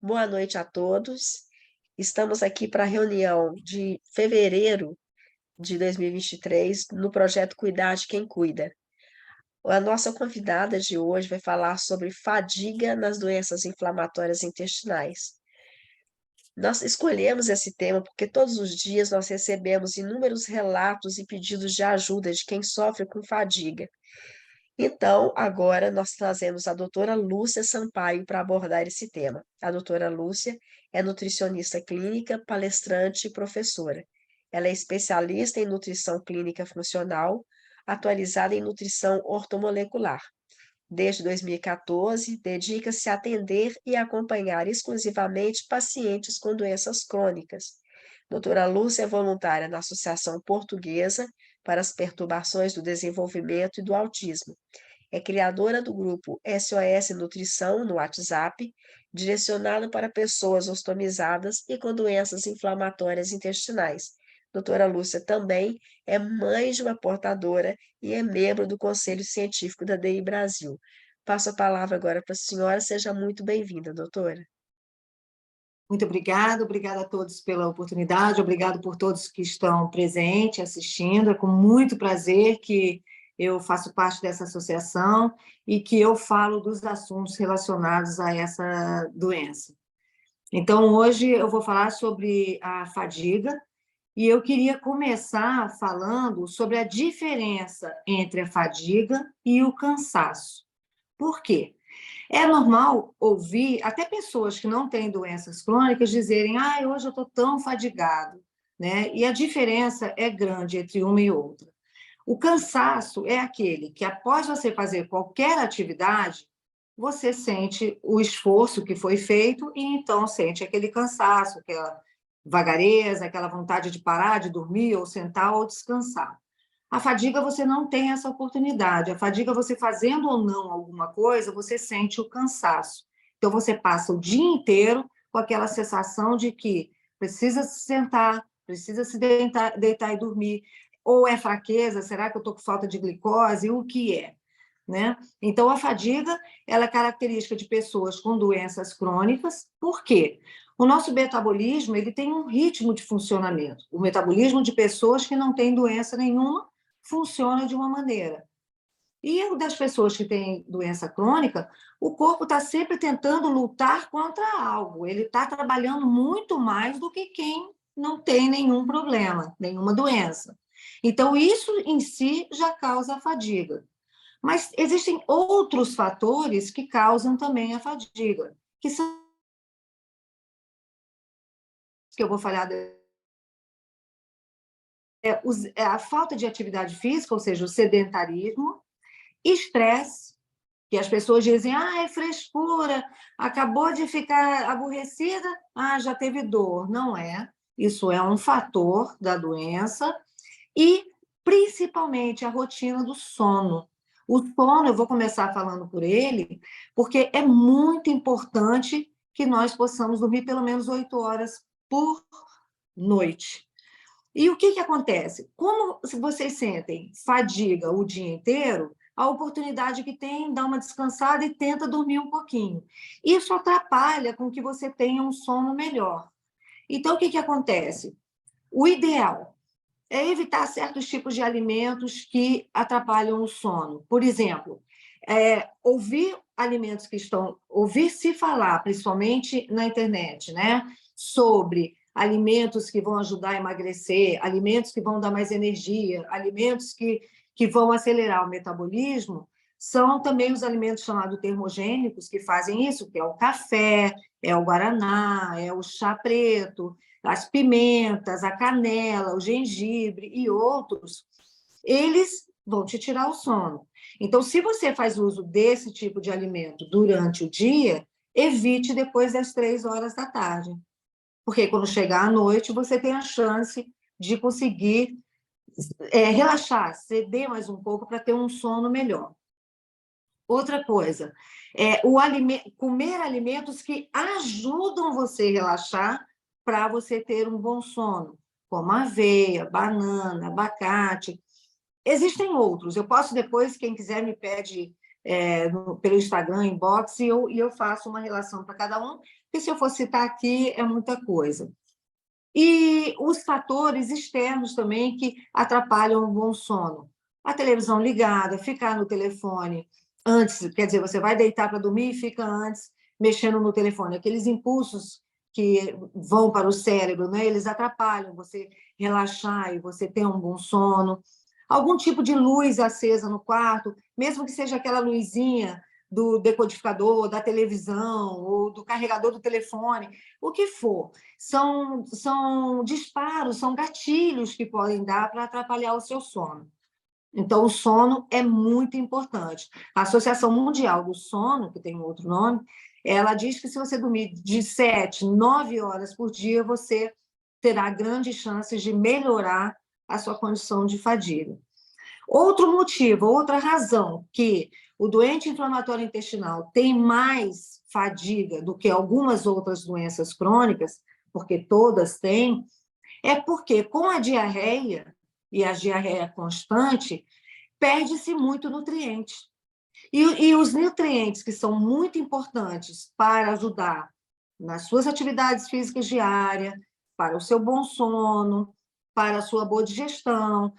Boa noite a todos. Estamos aqui para a reunião de fevereiro de 2023 no projeto Cuidar de Quem Cuida. A nossa convidada de hoje vai falar sobre fadiga nas doenças inflamatórias intestinais. Nós escolhemos esse tema porque todos os dias nós recebemos inúmeros relatos e pedidos de ajuda de quem sofre com fadiga. Então, agora nós trazemos a doutora Lúcia Sampaio para abordar esse tema. A doutora Lúcia é nutricionista clínica, palestrante e professora. Ela é especialista em nutrição clínica funcional, atualizada em nutrição ortomolecular. Desde 2014, dedica-se a atender e acompanhar exclusivamente pacientes com doenças crônicas. Doutora Lúcia é voluntária na Associação Portuguesa para as Perturbações do Desenvolvimento e do Autismo. É criadora do grupo SOS Nutrição no WhatsApp, direcionado para pessoas ostomizadas e com doenças inflamatórias intestinais. Doutora Lúcia também é mãe de uma portadora e é membro do Conselho Científico da DI Brasil. Passo a palavra agora para a senhora. Seja muito bem-vinda, doutora. Muito obrigada a todos pela oportunidade, obrigado por todos que estão presentes, assistindo. É com muito prazer que eu faço parte dessa associação e que eu falo dos assuntos relacionados a essa doença. Então, hoje eu vou falar sobre a fadiga e eu queria começar falando sobre a diferença entre a fadiga e o cansaço. Por quê? É normal ouvir até pessoas que não têm doenças crônicas dizerem: hoje eu estou tão fadigado, né? E a diferença é grande entre uma e outra. O cansaço é aquele que, após você fazer qualquer atividade, você sente o esforço que foi feito e então sente aquele cansaço, aquela vagareza, aquela vontade de parar, de dormir, ou sentar, ou descansar. A fadiga, você não tem essa oportunidade. A fadiga, você fazendo ou não alguma coisa, você sente o cansaço. Então, você passa o dia inteiro com aquela sensação de que precisa se sentar, precisa se deitar e dormir. Ou é fraqueza? Será que eu estou com falta de glicose? O que é? Né? Então, a fadiga, ela é característica de pessoas com doenças crônicas. Por quê? O nosso metabolismo, ele tem um ritmo de funcionamento. O metabolismo de pessoas que não têm doença nenhuma funciona de uma maneira. E o das pessoas que têm doença crônica, o corpo está sempre tentando lutar contra algo. Ele está trabalhando muito mais do que quem não tem nenhum problema, nenhuma doença. Então, isso em si já causa a fadiga. Mas existem outros fatores que causam também a fadiga, que são que eu vou falar a falta de atividade física, ou seja, o sedentarismo, estresse, que as pessoas dizem: é frescura, acabou de ficar aborrecida, já teve dor. Não é. Isso é um fator da doença. E, principalmente, a rotina do sono. O sono, eu vou começar falando por ele, porque é muito importante que nós possamos dormir pelo menos 8 horas por noite. E o que acontece? Como vocês sentem fadiga o dia inteiro, a oportunidade que tem, dá uma descansada e tenta dormir um pouquinho. Isso atrapalha com que você tenha um sono melhor. Então, o que acontece? O ideal é evitar certos tipos de alimentos que atrapalham o sono. Por exemplo, ouvir alimentos que estão... Ouvir se falar, principalmente na internet, né? Sobre alimentos que vão ajudar a emagrecer, alimentos que vão dar mais energia, alimentos que vão acelerar o metabolismo, são também os alimentos chamados termogênicos que fazem isso, que é o café, é o guaraná, é o chá preto, as pimentas, a canela, o gengibre e outros, eles vão te tirar o sono. Então, se você faz uso desse tipo de alimento durante o dia, evite depois das 3 horas da tarde. Porque quando chegar à noite, você tem a chance de conseguir relaxar, ceder mais um pouco para ter um sono melhor. Outra coisa, comer alimentos que ajudam você a relaxar para você ter um bom sono, como aveia, banana, abacate. Existem outros. Eu posso depois, quem quiser me pede pelo Instagram, inbox, e eu faço uma relação para cada um, porque se eu for citar aqui, é muita coisa. E os fatores externos também que atrapalham o bom sono. A televisão ligada, ficar no telefone antes, quer dizer, você vai deitar para dormir e fica antes mexendo no telefone. Aqueles impulsos que vão para o cérebro, né? Eles atrapalham você relaxar e você ter um bom sono. Algum tipo de luz acesa no quarto, mesmo que seja aquela luzinha do decodificador, da televisão, ou do carregador do telefone, o que for. São disparos, são gatilhos que podem dar para atrapalhar o seu sono. Então, o sono é muito importante. A Associação Mundial do Sono, que tem um outro nome, ela diz que se você dormir de 7, 9 horas por dia, você terá grandes chances de melhorar a sua condição de fadiga. Outro motivo, outra razão que o doente inflamatório intestinal tem mais fadiga do que algumas outras doenças crônicas, porque todas têm, é porque com a diarreia e a diarreia constante, perde-se muito nutriente. E os nutrientes que são muito importantes para ajudar nas suas atividades físicas diárias, para o seu bom sono, para a sua boa digestão,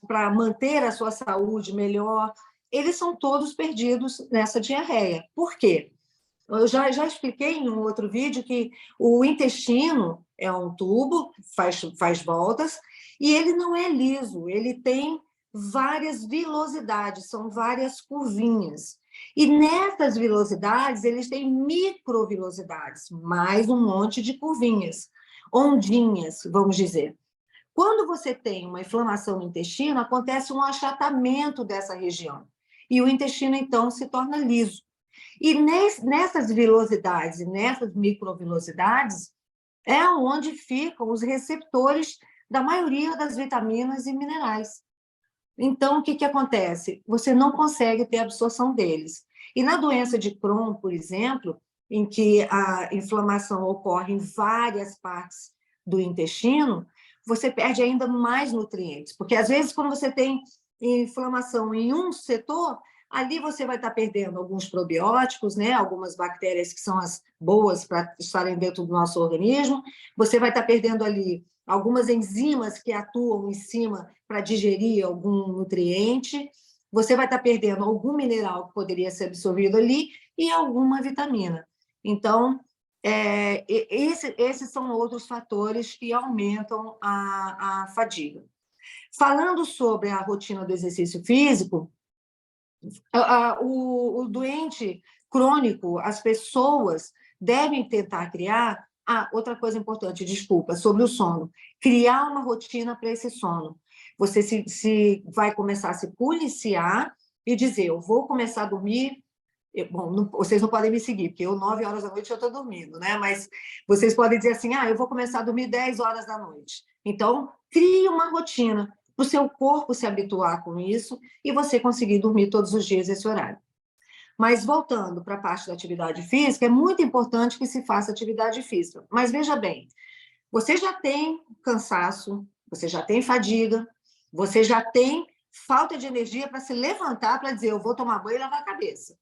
para manter a sua saúde melhor, eles são todos perdidos nessa diarreia. Por quê? Eu já expliquei em um outro vídeo que o intestino é um tubo, faz voltas, e ele não é liso, ele tem várias vilosidades, são várias curvinhas. E nessas vilosidades, eles têm microvilosidades, mais um monte de curvinhas, ondinhas, vamos dizer. Quando você tem uma inflamação no intestino, acontece um achatamento dessa região. E o intestino, então, se torna liso. E nessas vilosidades e nessas microvilosidades é onde ficam os receptores da maioria das vitaminas e minerais. Então, o que acontece? Você não consegue ter absorção deles. E na doença de Crohn, por exemplo, em que a inflamação ocorre em várias partes do intestino, você perde ainda mais nutrientes. Porque, às vezes, quando você tem inflamação em um setor, ali você vai estar perdendo alguns probióticos, né? Algumas bactérias que são as boas para estarem dentro do nosso organismo. Você vai estar perdendo ali algumas enzimas que atuam em cima para digerir algum nutriente. Você vai estar perdendo algum mineral que poderia ser absorvido ali e alguma vitamina. Então, esses são outros fatores que aumentam a fadiga. Falando sobre a rotina do exercício físico, o doente crônico, as pessoas devem tentar criar. Outra coisa importante, desculpa, sobre o sono. Criar uma rotina para esse sono. Você se vai começar a se policiar e dizer, eu vou começar a dormir. Bom, vocês não podem me seguir, porque eu, 9 horas da noite, eu estou dormindo, né? Mas vocês podem dizer assim, eu vou começar a dormir 10 horas da noite. Então, crie uma rotina para o seu corpo se habituar com isso e você conseguir dormir todos os dias esse horário. Mas, voltando para a parte da atividade física, é muito importante que se faça atividade física. Mas, veja bem, você já tem cansaço, você já tem fadiga, você já tem falta de energia para se levantar, para dizer, eu vou tomar banho e lavar a cabeça.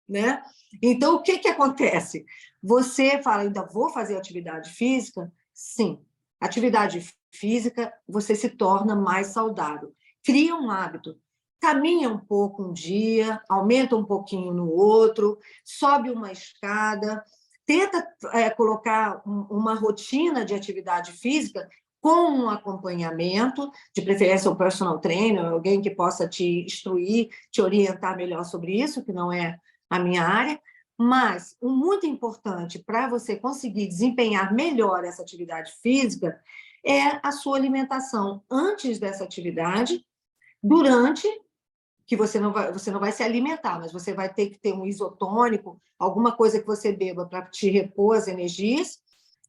Né? Então, o que acontece? Você fala, ainda vou fazer atividade física? Sim. Atividade física, você se torna mais saudável. Cria um hábito. Caminha um pouco um dia, aumenta um pouquinho no outro, sobe uma escada, tenta colocar uma rotina de atividade física com um acompanhamento, de preferência um personal trainer, alguém que possa te instruir, te orientar melhor sobre isso, que não é a minha área, mas o muito importante para você conseguir desempenhar melhor essa atividade física é a sua alimentação antes dessa atividade, durante, que você não vai se alimentar, mas você vai ter que ter um isotônico, alguma coisa que você beba para te repor as energias,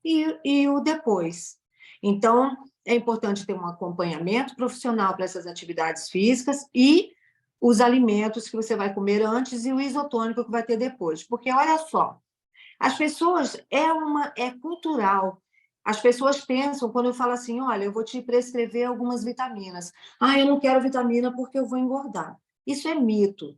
e o depois. Então, é importante ter um acompanhamento profissional para essas atividades físicas e os alimentos que você vai comer antes e o isotônico que vai ter depois. Porque, olha só, as pessoas, é cultural. As pessoas pensam, quando eu falo assim, olha, eu vou te prescrever algumas vitaminas. Eu não quero vitamina porque eu vou engordar. Isso é mito.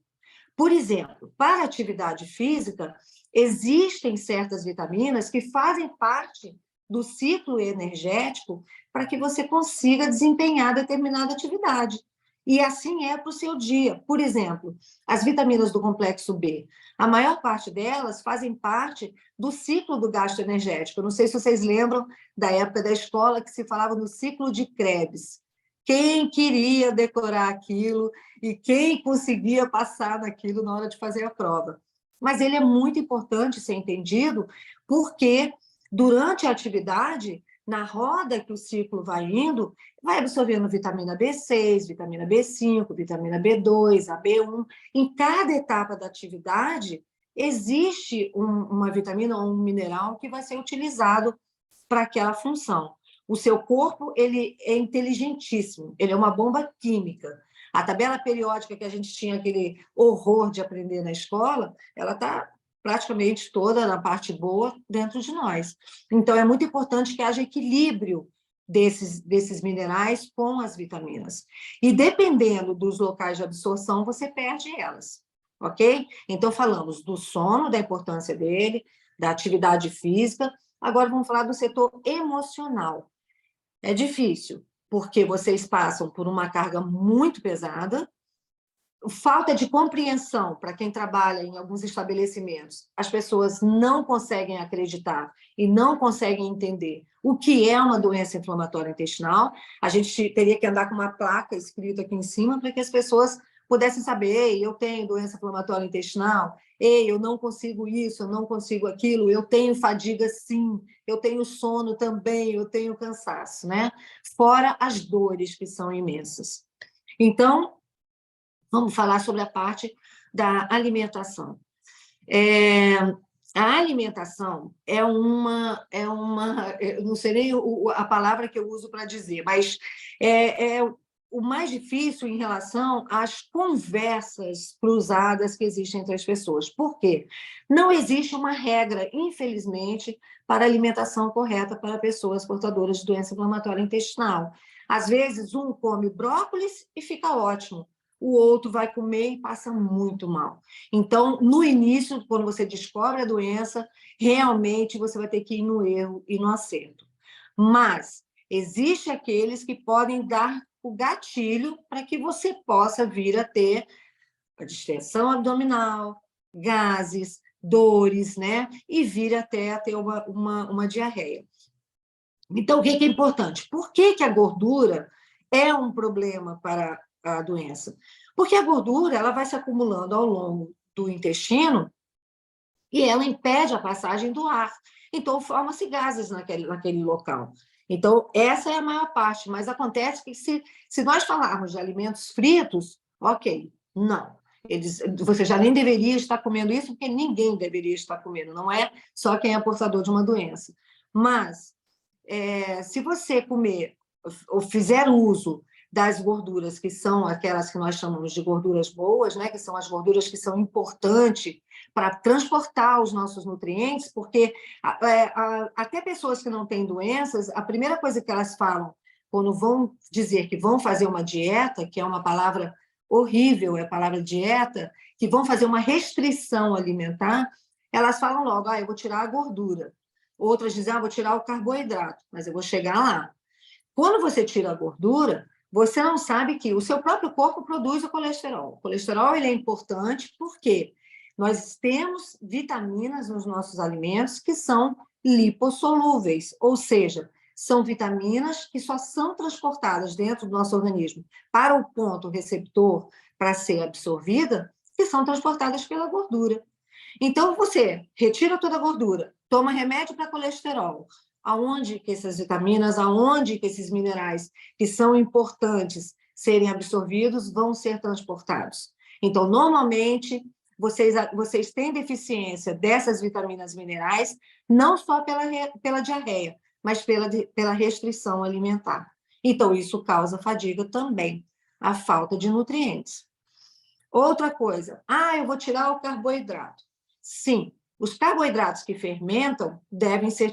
Por exemplo, para a atividade física, existem certas vitaminas que fazem parte do ciclo energético para que você consiga desempenhar determinada atividade. E assim é para o seu dia. Por exemplo, as vitaminas do complexo B, a maior parte delas fazem parte do ciclo do gasto energético. Eu não sei se vocês lembram da época da escola que se falava no ciclo de Krebs. Quem queria decorar aquilo e quem conseguia passar naquilo na hora de fazer a prova. Mas ele é muito importante ser entendido, porque durante a atividade, na roda que o ciclo vai indo, vai absorvendo vitamina B6, vitamina B5, vitamina B2, a B1. Em cada etapa da atividade, existe uma vitamina ou um mineral que vai ser utilizado para aquela função. O seu corpo, ele é inteligentíssimo, ele é uma bomba química. A tabela periódica que a gente tinha aquele horror de aprender na escola, ela está praticamente toda na parte boa dentro de nós. Então, é muito importante que haja equilíbrio desses minerais com as vitaminas. E dependendo dos locais de absorção, você perde elas, ok? Então, falamos do sono, da importância dele, da atividade física. Agora, vamos falar do setor emocional. É difícil, porque vocês passam por uma carga muito pesada, falta de compreensão para quem trabalha em alguns estabelecimentos. As pessoas não conseguem acreditar e não conseguem entender o que é uma doença inflamatória intestinal. A gente teria que andar com uma placa escrita aqui em cima para que as pessoas pudessem saber: ei, eu tenho doença inflamatória intestinal, ei, eu não consigo isso, eu não consigo aquilo, eu tenho fadiga sim, eu tenho sono também, eu tenho cansaço, né? Fora as dores que são imensas. Então, vamos falar sobre a parte da alimentação. A alimentação eu não sei nem a palavra que eu uso para dizer, mas é o mais difícil em relação às conversas cruzadas que existem entre as pessoas. Por quê? Não existe uma regra, infelizmente, para a alimentação correta para pessoas portadoras de doença inflamatória intestinal. Às vezes, um come brócolis e fica ótimo, o outro vai comer e passa muito mal. Então, no início, quando você descobre a doença, realmente você vai ter que ir no erro e no acerto. Mas existem aqueles que podem dar o gatilho para que você possa vir a ter a distensão abdominal, gases, dores, né? E vir até a ter uma diarreia. Então, o que é importante? Por que a gordura é um problema para a doença? Porque a gordura ela vai se acumulando ao longo do intestino e ela impede a passagem do ar. Então, forma-se gases naquele local. Então, essa é a maior parte, mas acontece que se nós falarmos de alimentos fritos, ok, não. Você já nem deveria estar comendo isso, porque ninguém deveria estar comendo, não é só quem é portador de uma doença. Mas, se você comer ou fizer uso das gorduras, que são aquelas que nós chamamos de gorduras boas, né, que são as gorduras que são importantes para transportar os nossos nutrientes, porque até pessoas que não têm doenças, a primeira coisa que elas falam quando vão dizer que vão fazer uma dieta, que é uma palavra horrível, é a palavra dieta, que vão fazer uma restrição alimentar, elas falam logo: eu vou tirar a gordura. Outras dizem: vou tirar o carboidrato, mas eu vou chegar lá. Quando você tira a gordura, você não sabe que o seu próprio corpo produz o colesterol. O colesterol ele é importante porque nós temos vitaminas nos nossos alimentos que são lipossolúveis, ou seja, são vitaminas que só são transportadas dentro do nosso organismo para o ponto receptor para ser absorvida, que são transportadas pela gordura. Então, você retira toda a gordura, toma remédio para colesterol. Aonde que essas vitaminas, aonde que esses minerais que são importantes serem absorvidos vão ser transportados? Então, normalmente, vocês têm deficiência dessas vitaminas minerais, não só pela diarreia, mas pela restrição alimentar. Então, isso causa fadiga também, a falta de nutrientes. Outra coisa, eu vou tirar o carboidrato. Sim, os carboidratos que fermentam devem ser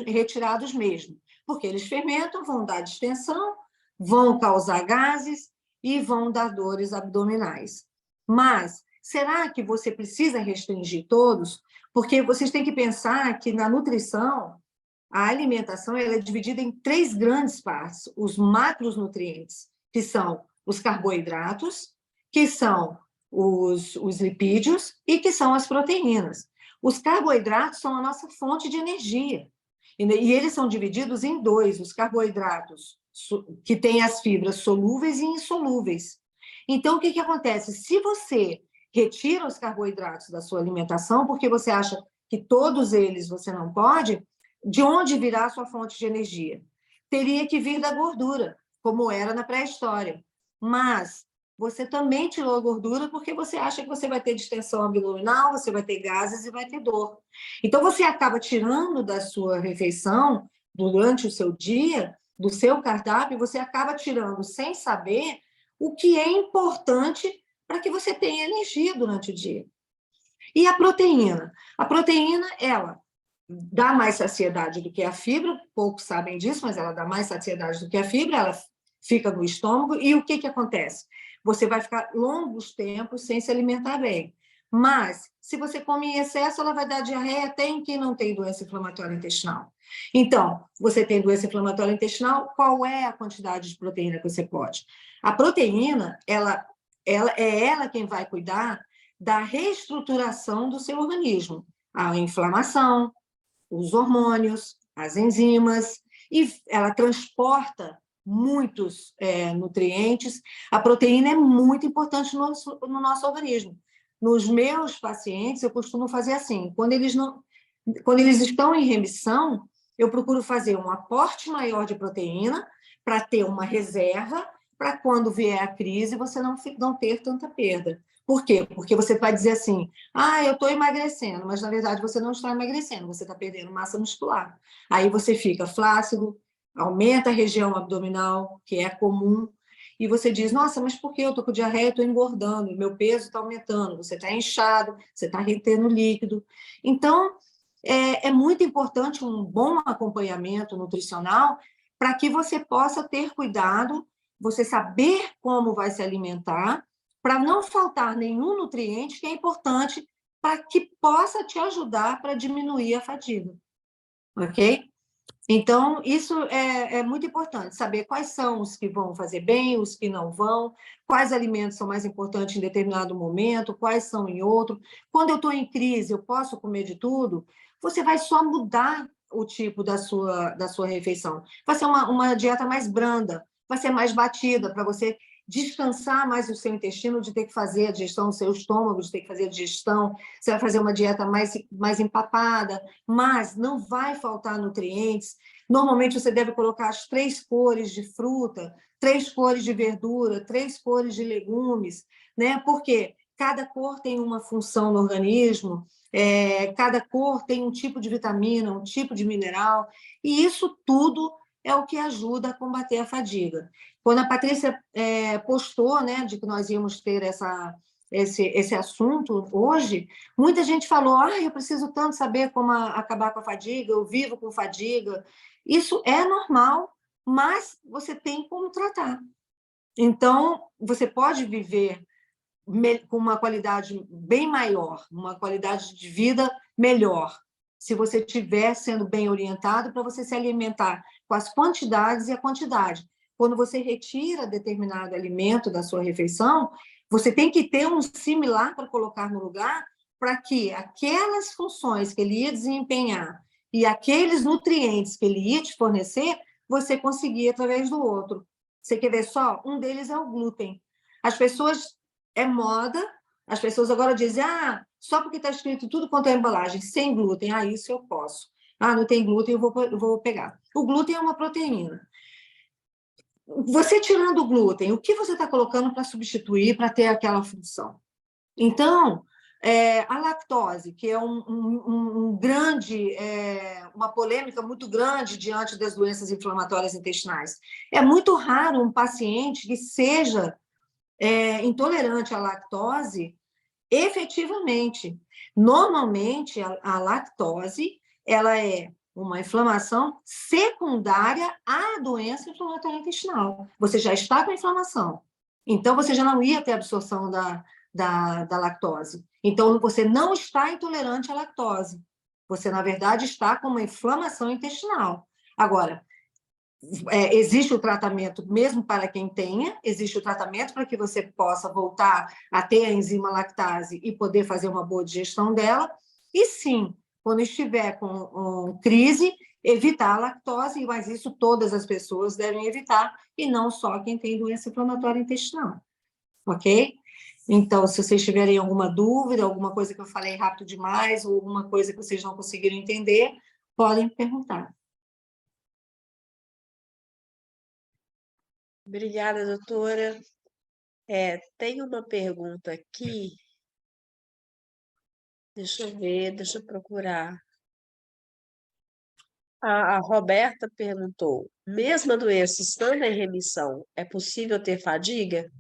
retirados mesmo, porque eles fermentam, vão dar distensão, vão causar gases e vão dar dores abdominais. Mas, será que você precisa restringir todos? Porque vocês têm que pensar que na nutrição, a alimentação ela é dividida em 3 grandes partes: os macronutrientes, que são os carboidratos, que são os lipídios e que são as proteínas. Os carboidratos são a nossa fonte de energia. E eles são divididos em 2, os carboidratos, que têm as fibras solúveis e insolúveis. Então, o que acontece? Se você retira os carboidratos da sua alimentação, porque você acha que todos eles você não pode, de onde virá a sua fonte de energia? Teria que vir da gordura, como era na pré-história. Mas você também tirou a gordura porque você acha que você vai ter distensão abdominal, você vai ter gases e vai ter dor. Então, você acaba tirando da sua refeição, durante o seu dia, do seu cardápio, você acaba tirando, sem saber, o que é importante para que você tenha energia durante o dia. E a proteína? A proteína, ela dá mais saciedade do que a fibra, poucos sabem disso, mas ela dá mais saciedade do que a fibra, ela fica no estômago, e o que acontece? Você vai ficar longos tempos sem se alimentar bem. Mas, se você come em excesso, ela vai dar diarreia até em quem não tem doença inflamatória intestinal. Então, você tem doença inflamatória intestinal, qual é a quantidade de proteína que você pode? A proteína, ela é ela quem vai cuidar da reestruturação do seu organismo. A inflamação, os hormônios, as enzimas, e ela transporta muitos nutrientes. A proteína é muito importante no nosso organismo. Nos meus pacientes, eu costumo fazer assim, quando eles estão em remissão, eu procuro fazer um aporte maior de proteína para ter uma reserva, para quando vier a crise, você não ter tanta perda. Por quê? Porque você vai dizer assim, eu estou emagrecendo, mas na verdade você não está emagrecendo, você está perdendo massa muscular. Aí você fica flácido, aumenta a região abdominal, que é comum, e você diz, nossa, mas por que eu estou com diarreia, estou engordando, meu peso está aumentando, você está inchado, você está retendo líquido. Então, é muito importante um bom acompanhamento nutricional para que você possa ter cuidado, você saber como vai se alimentar, para não faltar nenhum nutriente que é importante para que possa te ajudar para diminuir a fadiga. Ok? Então, isso é muito importante, saber quais são os que vão fazer bem, os que não vão, quais alimentos são mais importantes em determinado momento, quais são em outro. Quando eu estou em crise, eu posso comer de tudo? Você vai só mudar o tipo da sua refeição. Vai ser uma dieta mais branda, vai ser mais batida, para você descansar mais o seu intestino de ter que fazer a digestão, do seu estômago de ter que fazer a digestão. Você vai fazer uma dieta mais empapada, mas não vai faltar nutrientes. Normalmente, você deve colocar as 3 cores de fruta, 3 cores de verdura, 3 cores de legumes, né? Porque cada cor tem uma função no organismo, cada cor tem um tipo de vitamina, um tipo de mineral, e isso tudo é o que ajuda a combater a fadiga. Quando a Patrícia postou, né, de que nós íamos ter esse assunto hoje, muita gente falou, eu preciso tanto saber como acabar com a fadiga, eu vivo com fadiga. Isso é normal, mas você tem como tratar. Então, você pode viver com uma qualidade bem maior, uma qualidade de vida melhor, se você estiver sendo bem orientado para você se alimentar com as quantidades e a quantidade. Quando você retira determinado alimento da sua refeição, você tem que ter um similar para colocar no lugar, para que aquelas funções que ele ia desempenhar e aqueles nutrientes que ele ia te fornecer, você conseguir através do outro. Você quer ver só? Um deles é o glúten. As pessoas, é moda, as pessoas agora dizem, só porque está escrito tudo quanto é embalagem, sem glúten, isso eu posso. Não tem glúten, eu vou pegar. O glúten é uma proteína. Você tirando o glúten, o que você está colocando para substituir, para ter aquela função? Então, a lactose, que é uma polêmica muito grande diante das doenças inflamatórias intestinais. É muito raro um paciente que seja intolerante à lactose efetivamente. Normalmente, a lactose ela é uma inflamação secundária à doença inflamatória intestinal. Você já está com inflamação. Então, você já não ia ter absorção da lactose. Então, você não está intolerante à lactose. Você, na verdade, está com uma inflamação intestinal. Agora, existe o tratamento mesmo para quem tenha, existe o tratamento para que você possa voltar a ter a enzima lactase e poder fazer uma boa digestão dela. E sim, quando estiver com crise, evitar a lactose, mas isso todas as pessoas devem evitar, e não só quem tem doença inflamatória intestinal. Ok? Então, se vocês tiverem alguma dúvida, alguma coisa que eu falei rápido demais, ou alguma coisa que vocês não conseguiram entender, podem perguntar. Obrigada, doutora. Tem uma pergunta aqui. Deixa eu ver, deixa eu procurar. A Roberta perguntou: mesmo a doença estando em remissão, é possível ter fadiga?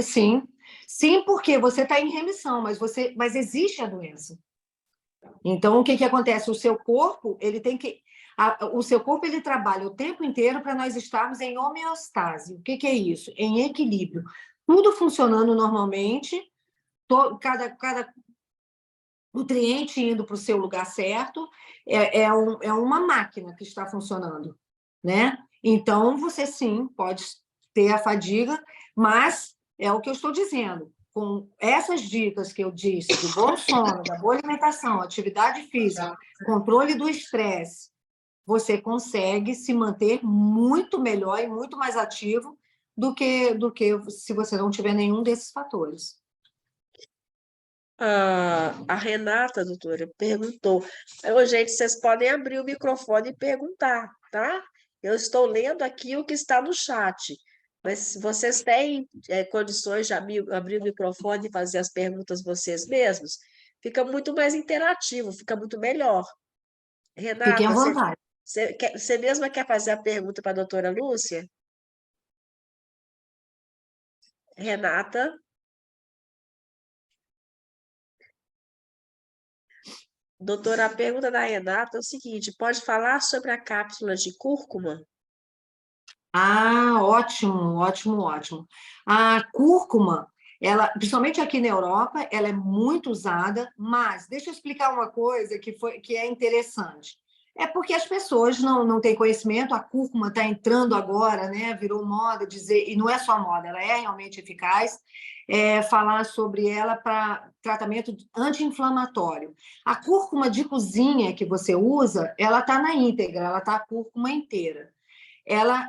Sim, sim, porque você está em remissão, mas existe a doença. Então, o que acontece? O seu corpo, ele tem que. O seu corpo ele trabalha o tempo inteiro para nós estarmos em homeostase. O que é isso? Em equilíbrio. Tudo funcionando normalmente, cada nutriente indo para o seu lugar certo, é uma máquina que está funcionando, né? Então, você sim pode ter a fadiga, mas é o que eu estou dizendo. Com essas dicas que eu disse, do bom sono, da boa alimentação, atividade física, controle do estresse, você consegue se manter muito melhor e muito mais ativo do que se você não tiver nenhum desses fatores. A Renata, doutora, perguntou. Ô, gente, vocês podem abrir o microfone e perguntar, tá? Eu estou lendo aqui o que está no chat. Mas se vocês têm condições de abrir o microfone e fazer as perguntas vocês mesmos, fica muito mais interativo, fica muito melhor. Fiquem à Renata, vontade. você mesma quer fazer a pergunta para a doutora Lúcia? Renata? Doutora, a pergunta da Renata é o seguinte: pode falar sobre a cápsula de cúrcuma? Ah, ótimo, ótimo, ótimo. A cúrcuma, ela, principalmente aqui na Europa, ela é muito usada, mas deixa eu explicar uma coisa que é interessante. É porque as pessoas não têm conhecimento, a cúrcuma está entrando agora, né? Virou moda dizer, e não é só moda, ela é realmente eficaz, falar sobre ela para tratamento anti-inflamatório. A cúrcuma de cozinha que você usa, ela está na íntegra, ela está a cúrcuma inteira.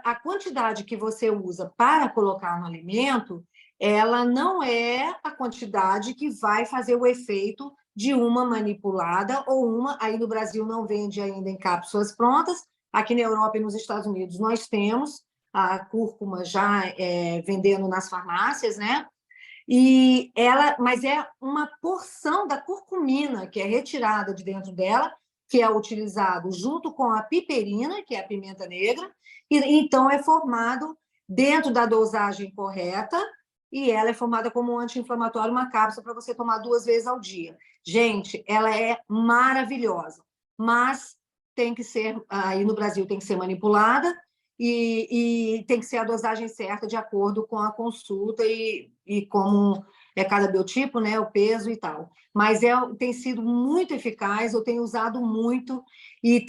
A quantidade que você usa para colocar no alimento, ela não é a quantidade que vai fazer o efeito de uma manipulada ou uma. Aí no Brasil não vende ainda em cápsulas prontas. Aqui na Europa e nos Estados Unidos nós temos a cúrcuma já vendendo nas farmácias, né? Mas é uma porção da curcumina que é retirada de dentro dela, que é utilizado junto com a piperina, que é a pimenta negra, e então é formado dentro da dosagem correta, e ela é formada como um anti-inflamatório, uma cápsula para você tomar 2 vezes ao dia. Gente, ela é maravilhosa, mas tem que ser, aí no Brasil tem que ser manipulada, e tem que ser a dosagem certa de acordo com a consulta e como é cada biotipo, né, o peso e tal. Mas tem sido muito eficaz, eu tenho usado muito e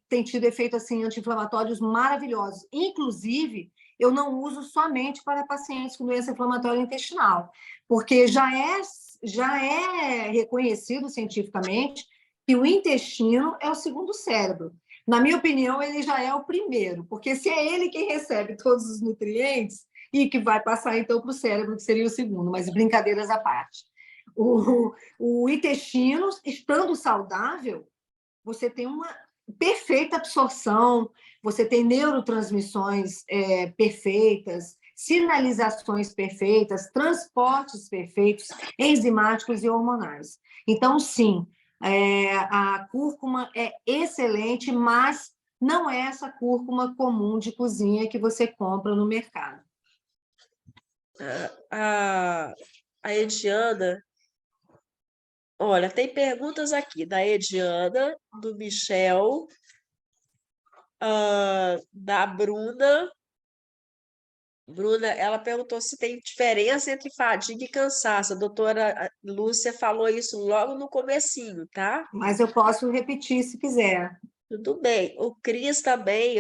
tem tido efeitos assim, anti-inflamatórios maravilhosos. Inclusive, eu não uso somente para pacientes com doença inflamatória intestinal, porque já é reconhecido cientificamente que o intestino é o segundo cérebro. Na minha opinião, ele já é o primeiro, porque se é ele quem recebe todos os nutrientes e que vai passar então para o cérebro, que seria o segundo, mas brincadeiras à parte. O intestino, estando saudável, você tem uma perfeita absorção, você tem neurotransmissões perfeitas, sinalizações perfeitas, transportes perfeitos, enzimáticos e hormonais. Então, sim, a cúrcuma é excelente, mas não é essa cúrcuma comum de cozinha que você compra no mercado. A Ediana, olha, tem perguntas aqui da Ediana, do Michel, da Bruna Bruna, ela perguntou se tem diferença entre fadiga e cansaço. A doutora Lúcia falou isso logo no comecinho, tá? Mas eu posso repetir se quiser. Tudo bem. O Cris também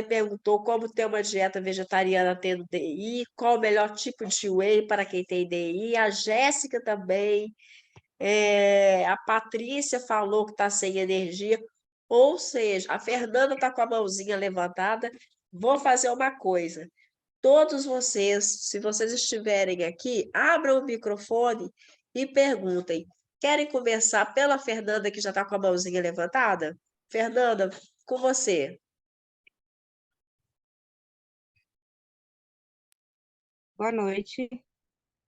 perguntou como ter uma dieta vegetariana tendo DI, qual o melhor tipo de whey para quem tem DI. A Jéssica também. A Patrícia falou que está sem energia. Ou seja, a Fernanda está com a mãozinha levantada. Vou fazer uma coisa. Todos vocês, se vocês estiverem aqui, abram o microfone e perguntem. Querem começar pela Fernanda, que já está com a mãozinha levantada? Fernanda, com você. Boa noite.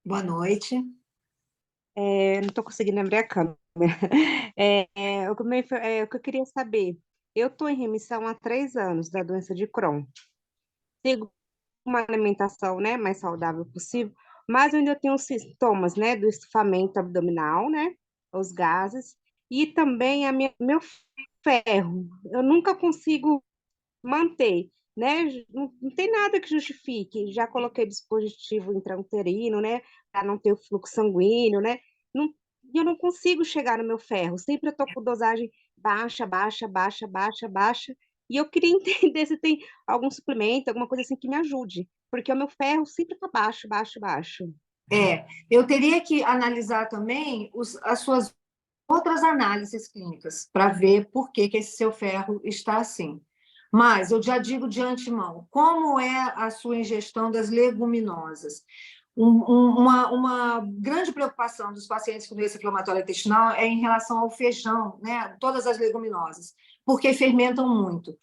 Boa noite. Não estou conseguindo abrir a câmera. O que eu queria saber, eu estou em remissão há 3 anos da doença de Crohn. Sigo uma alimentação, né, mais saudável possível, mas eu ainda tenho os sintomas, né, do estufamento abdominal, né, os gases, e também meu ferro. Eu nunca consigo manter, né? Não tem nada que justifique. Já coloquei dispositivo intrauterino, né? Para não ter o fluxo sanguíneo, né? Não, e eu não consigo chegar no meu ferro. Sempre eu tô com dosagem baixa, baixa, baixa, baixa, baixa. E eu queria entender se tem algum suplemento, alguma coisa assim que me ajude. Porque o meu ferro sempre tá baixo, baixo, baixo. Eu teria que analisar também as suas outras análises clínicas para ver por que esse seu ferro está assim. Mas eu já digo de antemão, como é a sua ingestão das leguminosas? Uma grande preocupação dos pacientes com doença inflamatória intestinal é em relação ao feijão, né? Todas as leguminosas, porque fermentam muito.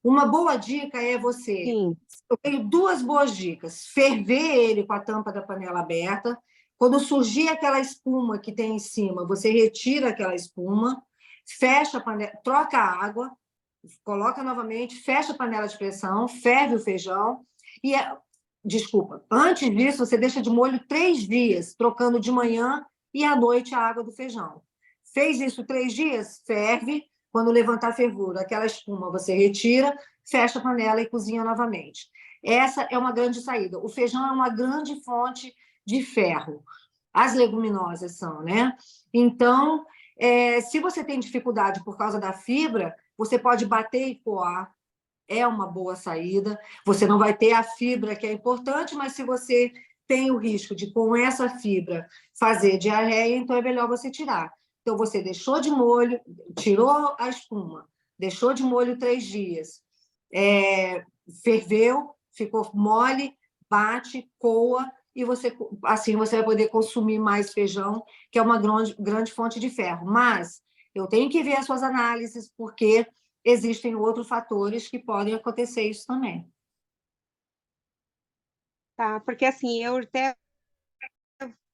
Uma boa dica é você. Sim, Eu tenho duas boas dicas: ferver ele com a tampa da panela aberta. Quando surgir aquela espuma que tem em cima, você retira aquela espuma, fecha a panela, troca a água, coloca novamente, fecha a panela de pressão, ferve o feijão e desculpa, antes disso você deixa de molho 3 dias, trocando de manhã e à noite a água do feijão. Fez isso 3 dias, ferve. Quando levantar a fervura, aquela espuma você retira, fecha a panela e cozinha novamente. Essa é uma grande saída. O feijão é uma grande fonte de ferro. As leguminosas são, né? Então, se você tem dificuldade por causa da fibra, você pode bater e coar, é uma boa saída. Você não vai ter a fibra, que é importante, mas se você tem o risco de, com essa fibra, fazer diarreia, então é melhor você tirar. Então, você deixou de molho, tirou a espuma, deixou de molho 3 dias, ferveu, ficou mole, bate, coa, e assim você vai poder consumir mais feijão, que é uma grande fonte de ferro. Mas eu tenho que ver as suas análises, porque existem outros fatores que podem acontecer isso também. tá? Porque assim, eu até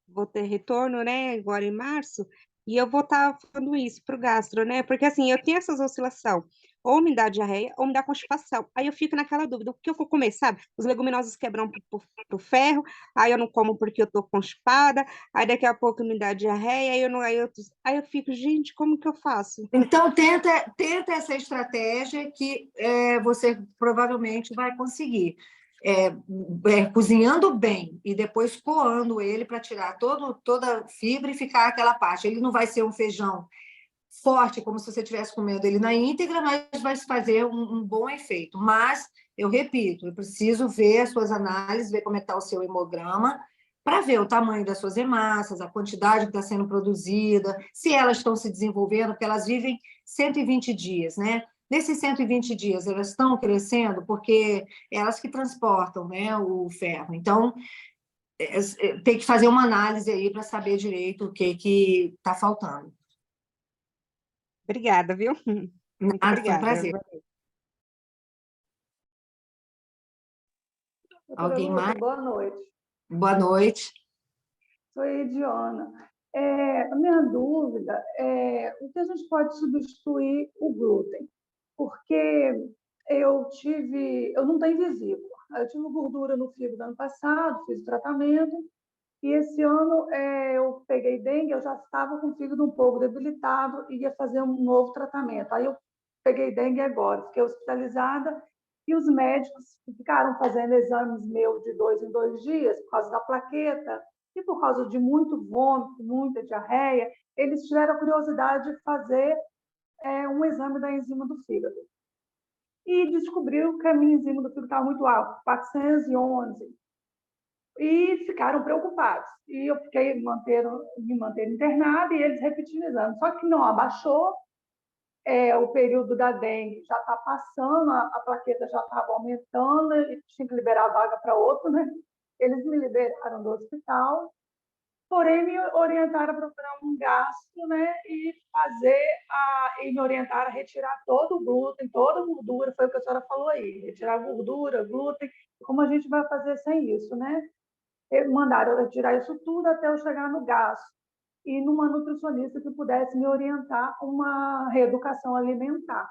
vou ter retorno, né, agora em março, e eu vou estar falando isso para o gastro, né? Porque assim, eu tenho essas oscilação, ou me dá diarreia, ou me dá constipação. Aí eu fico naquela dúvida, o que eu vou comer, sabe? Os leguminosos quebram pro ferro, aí eu não como porque eu tô constipada, aí daqui a pouco me dá diarreia, aí eu fico, gente, como que eu faço? Então, tenta essa estratégia que você provavelmente vai conseguir. Cozinhando bem e depois coando ele para tirar toda a fibra e ficar aquela parte. Ele não vai ser um feijão forte, como se você estivesse comendo ele na íntegra, mas vai fazer um bom efeito. Mas, eu repito, eu preciso ver as suas análises, ver como está o seu hemograma, para ver o tamanho das suas hemácias, a quantidade que está sendo produzida, se elas estão se desenvolvendo, porque elas vivem 120 dias, né? Nesses 120 dias, elas estão crescendo porque elas que transportam, né, o ferro. Então, tem que fazer uma análise aí para saber direito o que está faltando. Obrigada, viu? Muito Nada, foi um obrigada. prazer. Doutora Alguém Lúcia, mais? boa noite. Boa noite. Sou a Ediona. A minha dúvida é o que a gente pode substituir o glúten? Porque eu não tenho vesícula. Eu tive gordura no fígado ano passado, fiz o tratamento, e esse ano eu peguei dengue, eu já estava com o fígado um pouco debilitado e ia fazer um novo tratamento. Aí eu peguei dengue agora, fiquei hospitalizada E os médicos ficaram fazendo exames meus de 2 em 2 dias, por causa da plaqueta, e por causa de muito vômito, muita diarreia, eles tiveram a curiosidade de fazer um exame da enzima do fígado. E descobriu que a minha enzima do fígado estava muito alta, 411. E ficaram preocupados. E eu fiquei me manter internada e eles repetindo o exame. Só que não abaixou, o período da dengue já está passando, a plaqueta já estava aumentando, e tinha que liberar a vaga para outro, né? Eles me liberaram do hospital, porém me orientaram a procurar um gastro, né? E me orientaram a retirar todo o glúten, toda a gordura, foi o que a senhora falou aí, retirar gordura, glúten, como a gente vai fazer sem isso, né? Mandaram eu retirar isso tudo até eu chegar no gastro e numa nutricionista que pudesse me orientar uma reeducação alimentar.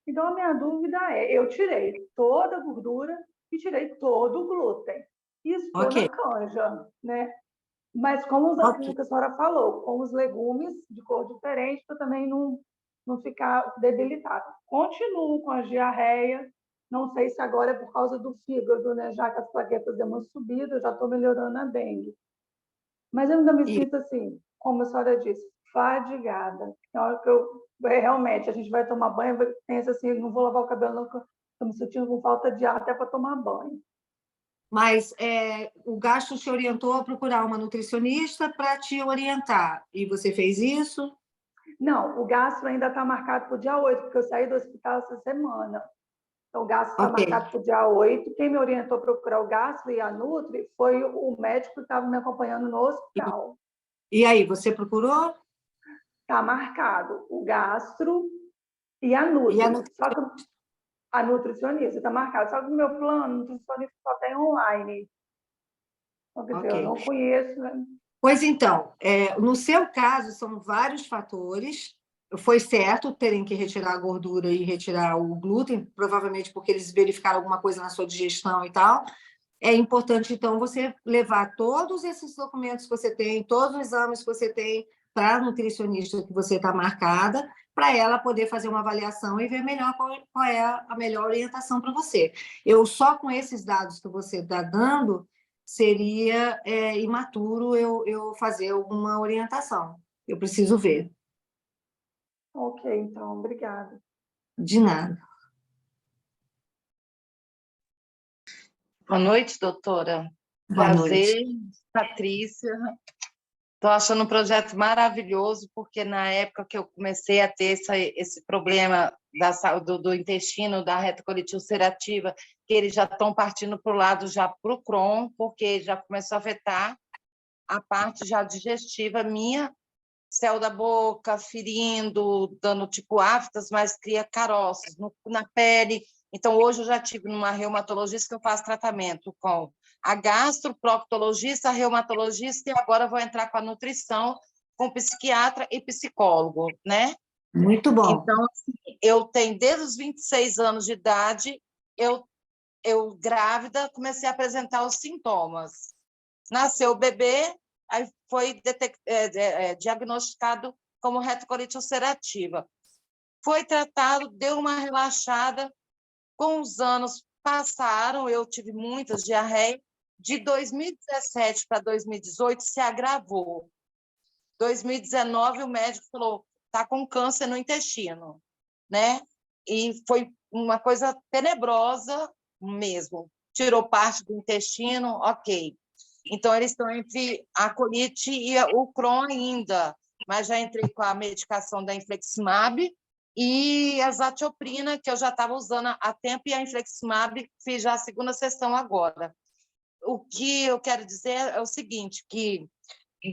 Então, a minha dúvida eu tirei toda a gordura e tirei todo o glúten. E estou na canja, né? Mas como que a senhora falou, com os legumes de cor diferente, para também não ficar debilitada. Continuo com a diarreia, não sei se agora é por causa do fígado, né? Já que as plaquetas deu uma subida, eu já estou melhorando a dengue. Mas eu ainda me sinto assim, como a senhora disse, fadigada. Na hora que realmente, a gente vai tomar banho, pensa assim, não vou lavar o cabelo, não, estou me sentindo com falta de ar até para tomar banho. Mas o gastro te orientou a procurar uma nutricionista para te orientar. E você fez isso? Não, o gastro ainda está marcado para o dia 8, porque eu saí do hospital essa semana. Então, o gastro está marcado para o dia 8. Quem me orientou a procurar o gastro e a Nutri foi o médico que estava me acompanhando no hospital. E aí, você procurou? Está marcado o gastro e a Nutri. Só que a nutricionista está marcado. Só que o meu plano, nutricionista só tem online. Então, quer dizer, eu não conheço. Né? Pois então, no seu caso, são vários fatores. Foi certo terem que retirar a gordura e retirar o glúten, provavelmente porque eles verificaram alguma coisa na sua digestão e tal. É importante, então, você levar todos esses documentos que você tem, todos os exames que você tem para a nutricionista que você está marcada, para ela poder fazer uma avaliação e ver melhor qual é a melhor orientação para você. Eu só com esses dados que você está dando, seria imaturo eu fazer alguma orientação. Eu preciso ver. Ok, então, obrigada. De nada. Boa noite, doutora. Boa Prazer, noite. Patrícia. Estou achando um projeto maravilhoso, porque na época que eu comecei a ter esse problema do intestino, da retocolite ulcerativa, que eles já estão partindo para o lado já para o Crohn, porque já começou a afetar a parte já digestiva minha, céu da boca, ferindo, dando tipo aftas, mas cria caroços na pele. Então, hoje eu já tive numa reumatologista que eu faço tratamento com a gastro, proctologista, a reumatologista, e agora vou entrar com a nutrição, com psiquiatra e psicólogo, né? Muito bom. Então, assim, eu tenho, desde os 26 anos de idade, eu grávida, comecei a apresentar os sintomas. Nasceu o bebê, aí foi diagnosticado como retocolite ulcerativa. Foi tratado, deu uma relaxada, com os anos passaram, eu tive muitas diarreias, de 2017 para 2018 se agravou. 2019 o médico falou, está com câncer no intestino, né? E foi uma coisa tenebrosa mesmo. Tirou parte do intestino, ok. Então, eles estão entre a colite e o Crohn ainda, mas já entrei com a medicação da infliximab e a zatioprina, que eu já estava usando há tempo, e a infliximab fiz já a segunda sessão agora. O que eu quero dizer é o seguinte, que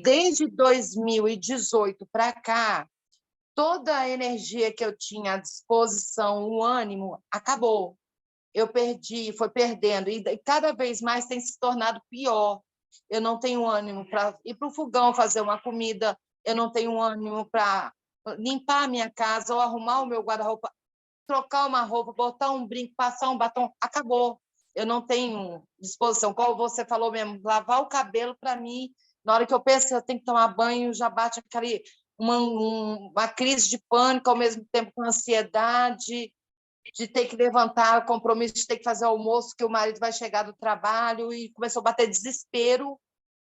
desde 2018 para cá, toda a energia que eu tinha à disposição, o ânimo, acabou. Eu perdi, foi perdendo, e cada vez mais tem se tornado pior. Eu não tenho ânimo para ir para o fogão fazer uma comida, eu não tenho ânimo para limpar a minha casa ou arrumar o meu guarda-roupa, trocar uma roupa, botar um brinco, passar um batom, acabou. Eu não tenho disposição. Como você falou mesmo, lavar o cabelo, para mim, na hora que eu penso, eu tenho que tomar banho, já bate uma crise de pânico, ao mesmo tempo com ansiedade. de ter que levantar, o compromisso de ter que fazer o almoço, que o marido vai chegar do trabalho, e começou a bater desespero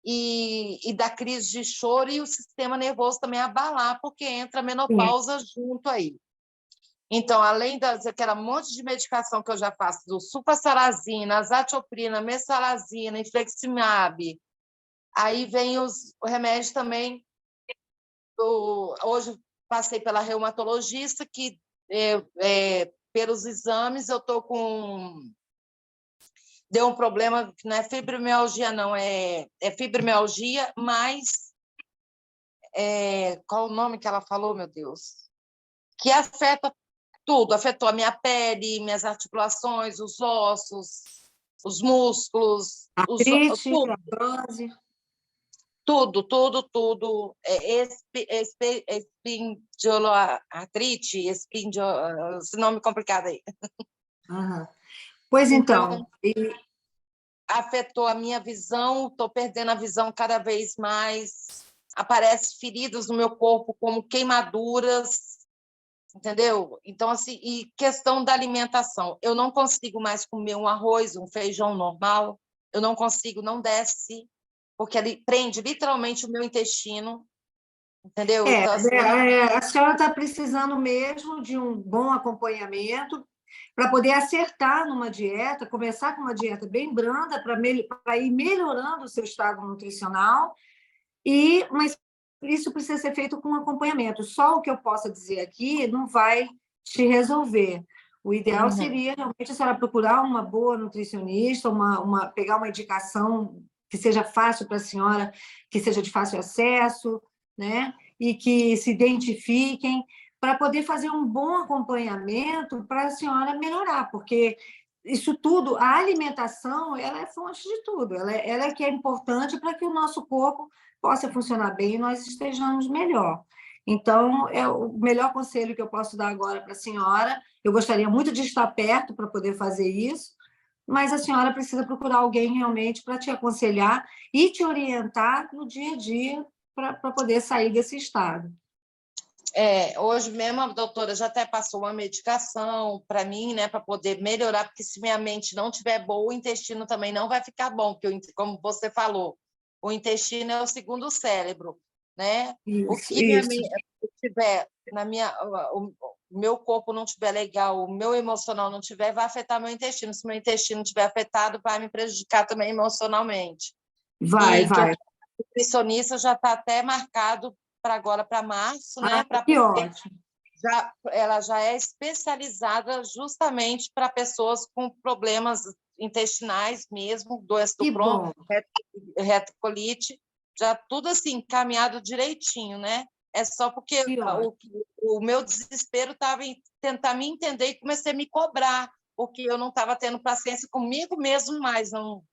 e da crise de choro, e o sistema nervoso também abalar, porque entra a menopausa junto aí. Então, além daquela monte de medicação que eu já faço, do sulfasalazina, azatioprina, mesalazina, infliximab, aí vem o remédio também. Hoje passei pela reumatologista, que pelos exames eu estou com... Deu um problema, que não é fibromialgia, não, é fibromialgia, mas... qual o nome que ela falou, meu Deus? Que afeta tudo, afetou a minha pele, minhas articulações, os ossos, os músculos, Artrite, artrose. Tudo. Espondioartrite, esse nome complicado aí. Uhum. Pois Então, então, afetou a minha visão, estou perdendo a visão cada vez mais, aparecem feridas no meu corpo como queimaduras, entendeu? Então, assim, e questão da alimentação, eu não consigo mais comer um arroz, um feijão normal, eu não consigo, não desce, porque ele prende literalmente o meu intestino, entendeu? Então, assim, a senhora está precisando mesmo de um bom acompanhamento para poder acertar numa dieta, começar com uma dieta bem branda para ir melhorando o seu estado nutricional, mas isso precisa ser feito com acompanhamento. Só o que eu possa dizer aqui não vai te resolver. O ideal seria realmente a senhora procurar uma boa nutricionista, pegar uma indicação que seja fácil para a senhora, que seja de fácil acesso, né? E que se identifiquem, para poder fazer um bom acompanhamento para a senhora melhorar, porque isso tudo, a alimentação, ela é fonte de tudo, ela é que é importante para que o nosso corpo possa funcionar bem e nós estejamos melhor. Então, é o melhor conselho que eu posso dar agora para a senhora. Eu gostaria muito de estar perto para poder fazer isso, mas a senhora precisa procurar alguém realmente para te aconselhar e te orientar no dia a dia para poder sair desse estado. Hoje mesmo a doutora já até passou uma medicação para mim, né, para poder melhorar, porque se minha mente não estiver boa, o intestino também não vai ficar bom, porque, como você falou, o intestino é o segundo cérebro, né? Isso, o que minha mente tiver o meu corpo não estiver legal, o meu emocional não tiver, vai afetar meu intestino. Se meu intestino estiver afetado, vai me prejudicar também emocionalmente. Vai. A nutricionista já está até marcado para agora, para março, né? Que ótimo. Ela já é especializada justamente para pessoas com problemas intestinais mesmo, doença do Crohn, retocolite, já tudo assim, encaminhado direitinho, né? É só porque o meu desespero estava em tentar me entender e comecei a me cobrar, porque eu não estava tendo paciência comigo mesmo mais, não.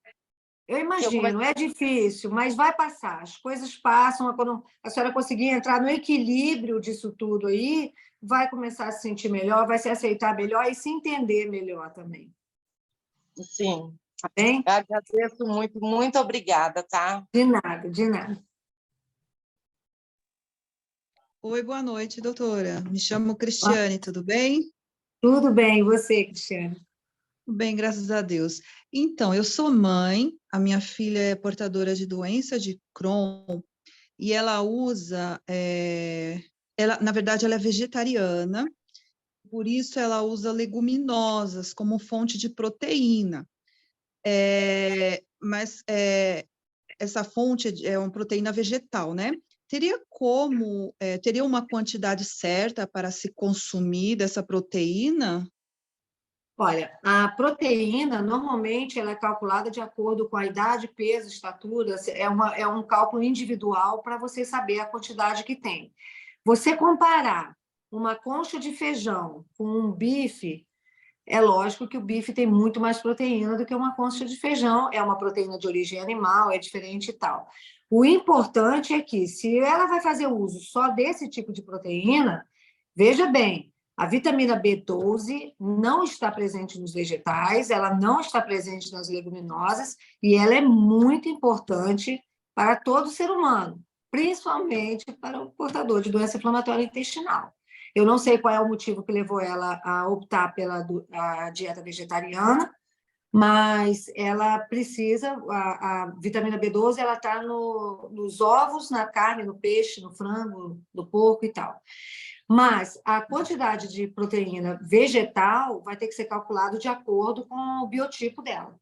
Eu imagino, é difícil, mas vai passar. As coisas passam. Quando a senhora conseguir entrar no equilíbrio disso tudo aí, vai começar a se sentir melhor, vai se aceitar melhor e se entender melhor também. Sim. Tá bem? Eu agradeço muito, muito obrigada, tá? De nada, de nada. Oi, boa noite, doutora. Me chamo Cristiane, tudo bem? Tudo bem, e você, Cristiane? Bem, graças a Deus. Então, eu sou mãe, a minha filha é portadora de doença de Crohn e ela usa, na verdade, ela é vegetariana, por isso ela usa leguminosas como fonte de proteína. Mas essa fonte é uma proteína vegetal, né? Teria uma quantidade certa para se consumir dessa proteína? Olha, a proteína, normalmente, ela é calculada de acordo com a idade, peso, estatura, é um cálculo individual para você saber a quantidade que tem. Você comparar uma concha de feijão com um bife, é lógico que o bife tem muito mais proteína do que uma concha de feijão, é uma proteína de origem animal, é diferente e tal. O importante é que, se ela vai fazer uso só desse tipo de proteína, veja bem, a vitamina B12 não está presente nos vegetais, ela não está presente nas leguminosas, e ela é muito importante para todo ser humano, principalmente para o portador de doença inflamatória intestinal. Eu não sei qual é o motivo que levou ela a optar pela a dieta vegetariana, mas ela precisa, a vitamina B12, ela está nos ovos, na carne, no peixe, no frango, no porco e tal. Mas a quantidade de proteína vegetal vai ter que ser calculado de acordo com o biotipo dela.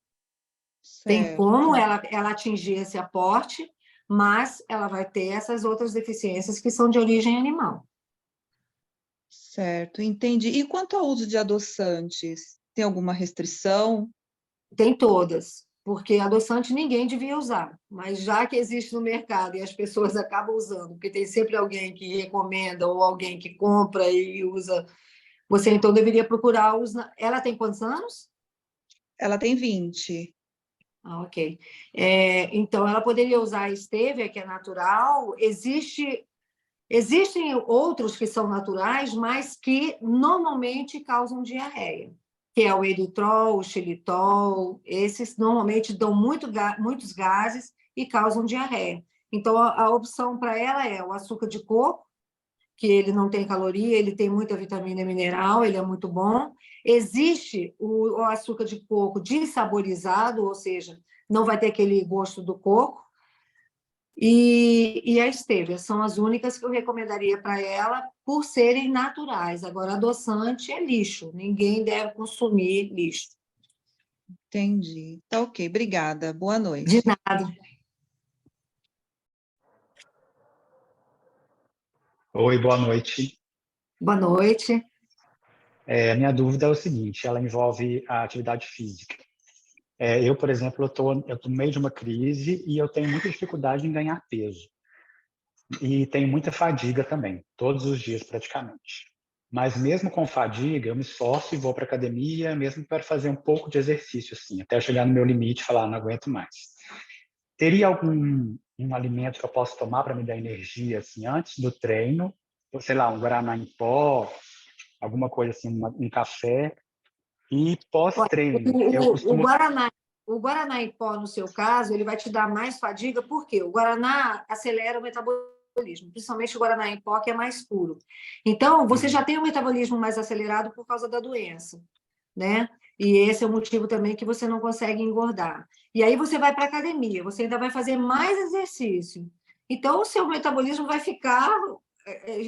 Tem Certo. como ela atingir esse aporte, mas ela vai ter essas outras deficiências que são de origem animal. Certo, entendi. E quanto ao uso de adoçantes, tem alguma restrição? Tem todas, porque adoçante ninguém devia usar, mas já que existe no mercado e as pessoas acabam usando, porque tem sempre alguém que recomenda ou alguém que compra e usa, você então deveria procurar os. Ela tem quantos anos? Ela tem 20. Ah, ok. Então, ela poderia usar a stevia, que é natural. Existem outros que são naturais, mas que normalmente causam diarreia, que é o eritrol, o xilitol. Esses normalmente dão muitos gases e causam diarreia. Então, a opção para ela é o açúcar de coco, que ele não tem caloria, ele tem muita vitamina mineral, ele é muito bom. Existe o açúcar de coco desaborizado, ou seja, não vai ter aquele gosto do coco. E a stevia são as únicas que eu recomendaria para ela por serem naturais. Agora, adoçante é lixo, ninguém deve consumir lixo. Entendi. Tá ok, obrigada. Boa De noite. nada. Oi, boa noite. Boa noite. A minha dúvida é o seguinte, ela envolve a atividade física. Eu, por exemplo, eu tô no meio de uma crise e eu tenho muita dificuldade em ganhar peso. E tenho muita fadiga também, todos os dias praticamente. Mas mesmo com fadiga, eu me esforço e vou para academia, mesmo para fazer um pouco de exercício, assim, até eu chegar no meu limite e falar, não aguento mais. Teria algum um alimento que eu possa tomar para me dar energia, assim, antes do treino? Ou, sei lá, um guaraná em pó, alguma coisa assim, um café. E Olha, pós-treino, eu o costumo. Guaraná em pó, no seu caso, ele vai te dar mais fadiga, por quê? O Guaraná acelera o metabolismo, principalmente o Guaraná em pó, que é mais puro. Então, você já tem um metabolismo mais acelerado por causa da doença, né? E esse é o motivo também que você não consegue engordar. E aí você vai para a academia, você ainda vai fazer mais exercício. Então, o seu metabolismo vai ficar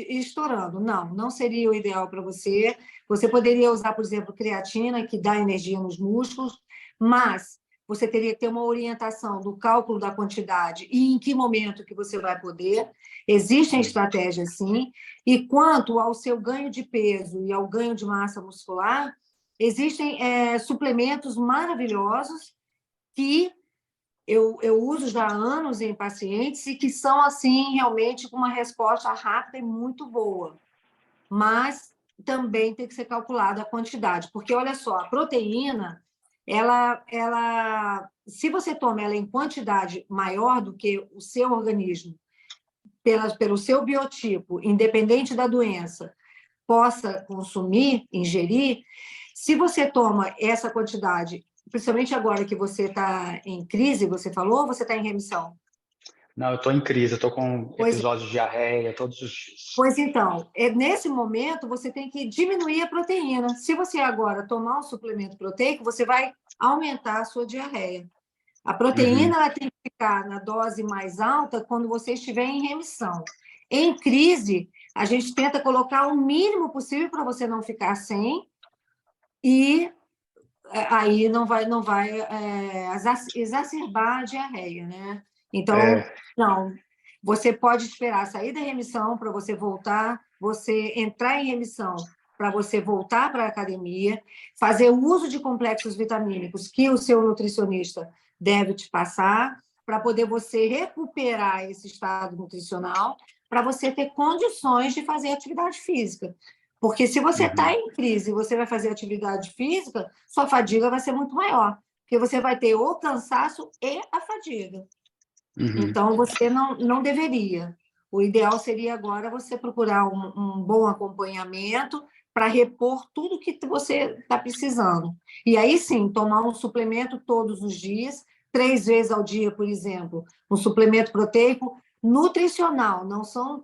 estourando. Não seria o ideal para você. Você poderia usar, por exemplo, creatina, que dá energia nos músculos, mas você teria que ter uma orientação do cálculo da quantidade e em que momento que você vai poder. Existem estratégias, sim. E quanto ao seu ganho de peso e ao ganho de massa muscular, existem suplementos maravilhosos que eu uso já há anos em pacientes e que são, assim, realmente com uma resposta rápida e muito boa. Mas também tem que ser calculada a quantidade, porque, olha só, a proteína, se você toma ela em quantidade maior do que o seu organismo, pelo seu biotipo, independente da doença, possa consumir, ingerir, se você toma essa quantidade, principalmente agora que você está em crise, você falou, ou você está em remissão? Não, eu estou em crise, eu estou com episódios de diarreia todos os dias. Pois então, nesse momento, você tem que diminuir a proteína. Se você agora tomar um suplemento proteico, você vai aumentar a sua diarreia. A proteína ela tem que ficar na dose mais alta quando você estiver em remissão. Em crise, a gente tenta colocar o mínimo possível para você não ficar sem, e aí não vai exacerbar a diarreia, né? Então, não. Você pode esperar sair da remissão para você voltar, você entrar em remissão para você voltar para a academia, fazer o uso de complexos vitamínicos que o seu nutricionista deve te passar, para poder você recuperar esse estado nutricional, para você ter condições de fazer atividade física. Porque se você está em crise e você vai fazer atividade física, sua fadiga vai ser muito maior, porque você vai ter o cansaço e a fadiga. Então, você não deveria. O ideal seria agora você procurar um bom acompanhamento para repor tudo que você está precisando. E aí sim, tomar um suplemento todos os dias, 3 vezes ao dia, por exemplo, um suplemento proteico nutricional, não são...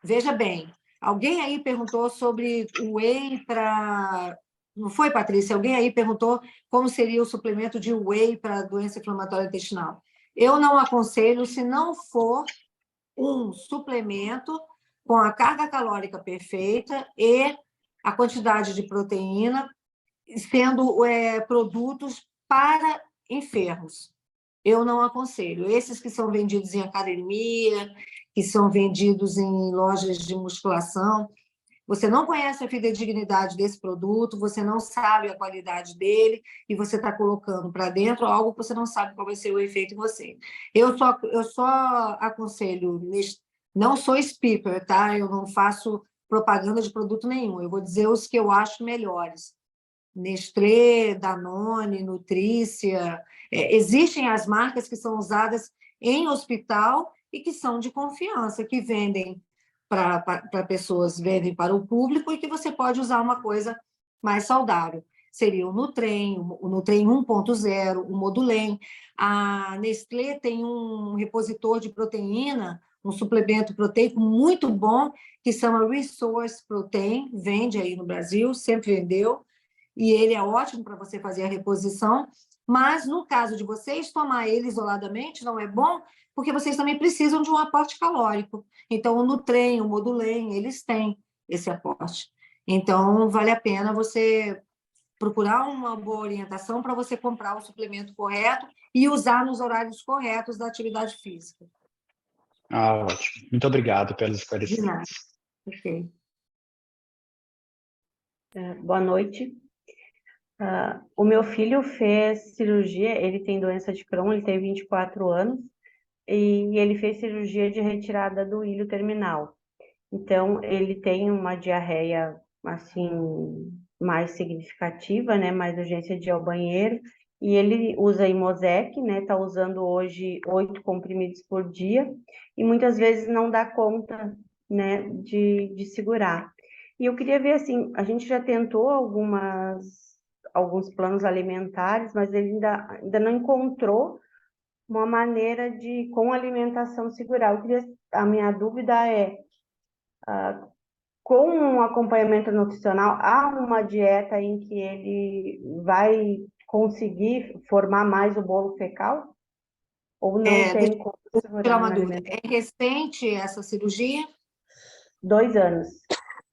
Veja bem, Alguém aí perguntou sobre o whey para... Não foi, Patrícia? Alguém aí perguntou como seria o suplemento de whey para doença inflamatória intestinal. Eu não aconselho se não for um suplemento com a carga calórica perfeita e a quantidade de proteína, sendo produtos para enfermos. Eu não aconselho. Esses que são vendidos em academia, que são vendidos em lojas de musculação, você não conhece a fidedignidade desse produto, você não sabe a qualidade dele e você está colocando para dentro algo que você não sabe qual vai ser o efeito em você. Eu só aconselho, não sou speaker, tá? Eu não faço propaganda de produto nenhum, eu vou dizer os que eu acho melhores. Nestlé, Danone, Nutrícia. Existem as marcas que são usadas em hospital e que são de confiança, que vendem para pessoas, vendem para o público e que você pode usar uma coisa mais saudável. Seria o Nutrem 1.0, o Modulem. A Nestlé tem um repositor de proteína, um suplemento proteico muito bom, que chama Resource Protein, vende aí no Brasil, sempre vendeu, e ele é ótimo para você fazer a reposição, mas no caso de vocês, tomar ele isoladamente não é bom, porque vocês também precisam de um aporte calórico. Então, o Nutrem, o Modulem, eles têm esse aporte. Então, vale a pena você procurar uma boa orientação para você comprar o suplemento correto e usar nos horários corretos da atividade física. Ótimo. Muito obrigado pelos De nada. esclarecimentos. Ok. Boa noite. O meu filho fez cirurgia, ele tem doença de Crohn, ele tem 24 anos, e ele fez cirurgia de retirada do ilho terminal. Então, ele tem uma diarreia, assim, mais significativa, né, mais urgência de ir ao banheiro, e ele usa Imosec, né, tá usando hoje 8 comprimidos por dia, e muitas vezes não dá conta, né, de segurar. E eu queria ver, assim, a gente já tentou alguns planos alimentares, mas ele ainda não encontrou uma maneira de, com alimentação, segurar. A minha dúvida é, com um acompanhamento nutricional, há uma dieta em que ele vai conseguir formar mais o bolo fecal? Ou não tem como Deixa eu tirar segurar uma na dúvida. alimentação? É recente essa cirurgia? 2 anos.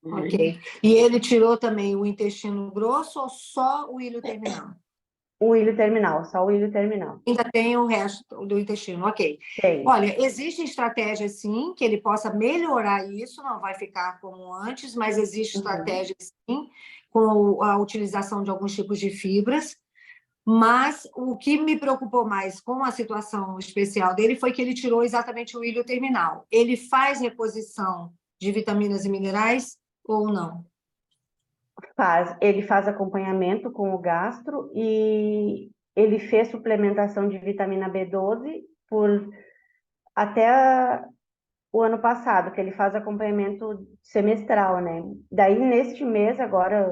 Ok. E ele tirou também o intestino grosso ou só o ilho terminal? O ilho terminal, só o ilho terminal. Ainda tem o resto do intestino, ok. Tem. Olha, existem estratégias, sim, que ele possa melhorar isso, não vai ficar como antes, mas existe estratégia, sim, com a utilização de alguns tipos de fibras. Mas o que me preocupou mais com a situação especial dele foi que ele tirou exatamente o ilho terminal. Ele faz reposição de vitaminas e minerais ou não? Ele faz acompanhamento com o gastro e ele fez suplementação de vitamina B12 até o ano passado, que ele faz acompanhamento semestral, né? Daí, neste mês, agora,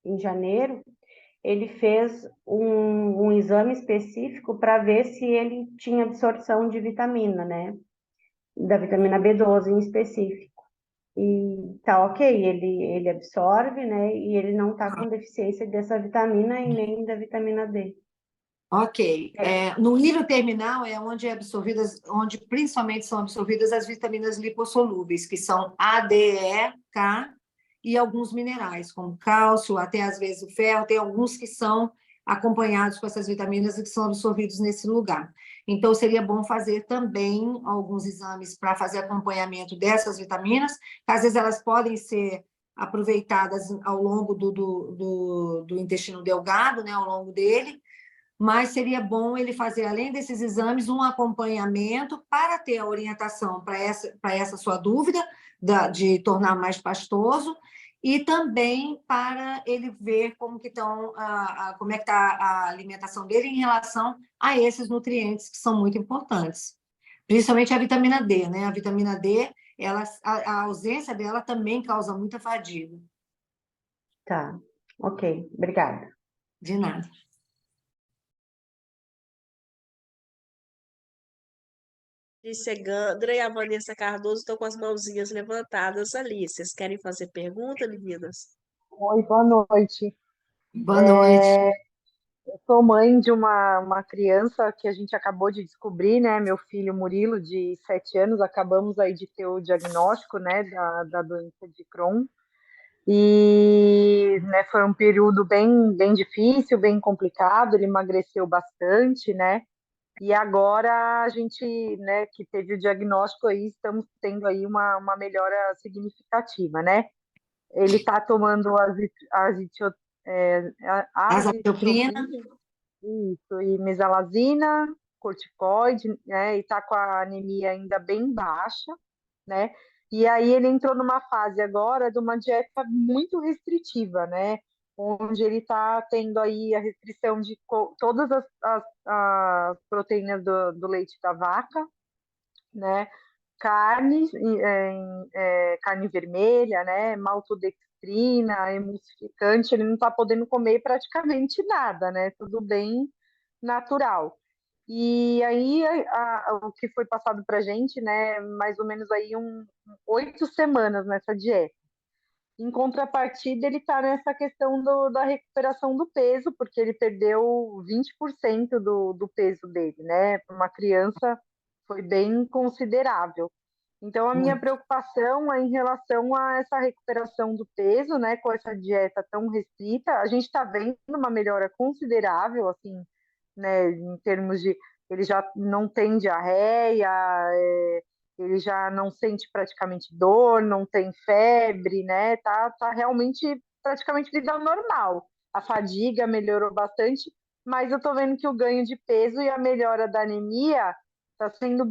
em janeiro, ele fez um exame específico para ver se ele tinha absorção de vitamina, né? Da vitamina B12 em específico. E tá ok, ele absorve, né? E ele não tá com deficiência dessa vitamina e nem da vitamina D. Ok. No ilho terminal é onde onde principalmente são absorvidas as vitaminas lipossolúveis, que são A, D, E, K e alguns minerais, como cálcio, até às vezes o ferro, tem alguns que são acompanhados com essas vitaminas e que são absorvidos nesse lugar. Então, seria bom fazer também alguns exames para fazer acompanhamento dessas vitaminas, que às vezes elas podem ser aproveitadas ao longo do intestino delgado, né, ao longo dele, mas seria bom ele fazer, além desses exames, um acompanhamento para ter a orientação para essa sua dúvida de tornar mais pastoso e também para ele ver como que como é que está a alimentação dele em relação a esses nutrientes que são muito importantes. Principalmente a vitamina D, né? A vitamina D, a ausência dela também causa muita fadiga. Tá, ok, obrigada. De nada. Segandra e a Vanessa Cardoso estão com as mãozinhas levantadas ali. Vocês querem fazer pergunta, meninas? Oi, boa noite. Boa noite. Eu sou mãe de uma criança que a gente acabou de descobrir, né? Meu filho Murilo, de 7 anos, acabamos aí de ter o diagnóstico, né, da doença de Crohn. E, né, foi um período bem difícil, bem complicado, ele emagreceu bastante, né? E agora a gente, né, que teve o diagnóstico aí, estamos tendo aí uma melhora significativa, né? Ele está tomando Azathioprina. azitromicina, isso, e mesalazina, corticoide, né? E está com a anemia ainda bem baixa, né? E aí ele entrou numa fase agora de uma dieta muito restritiva, né? Onde ele está tendo aí a restrição de todas as proteínas do leite da vaca, né? Carne, carne vermelha, né? Maltodextrina, emulsificante, ele não está podendo comer praticamente nada, né? Tudo bem natural. E aí o que foi passado para a gente, né? Mais ou menos aí 8 semanas nessa dieta. Em contrapartida, ele está nessa questão da recuperação do peso, porque ele perdeu 20% do peso dele, né? Para uma criança foi bem considerável. Então, a minha Muito. preocupação é em relação a essa recuperação do peso, né? Com essa dieta tão restrita, a gente está vendo uma melhora considerável, assim, né? Em termos de ele já não tem diarreia, ele já não sente praticamente dor, não tem febre, né? Tá realmente praticamente vida normal. A fadiga melhorou bastante, mas eu tô vendo que o ganho de peso e a melhora da anemia tá sendo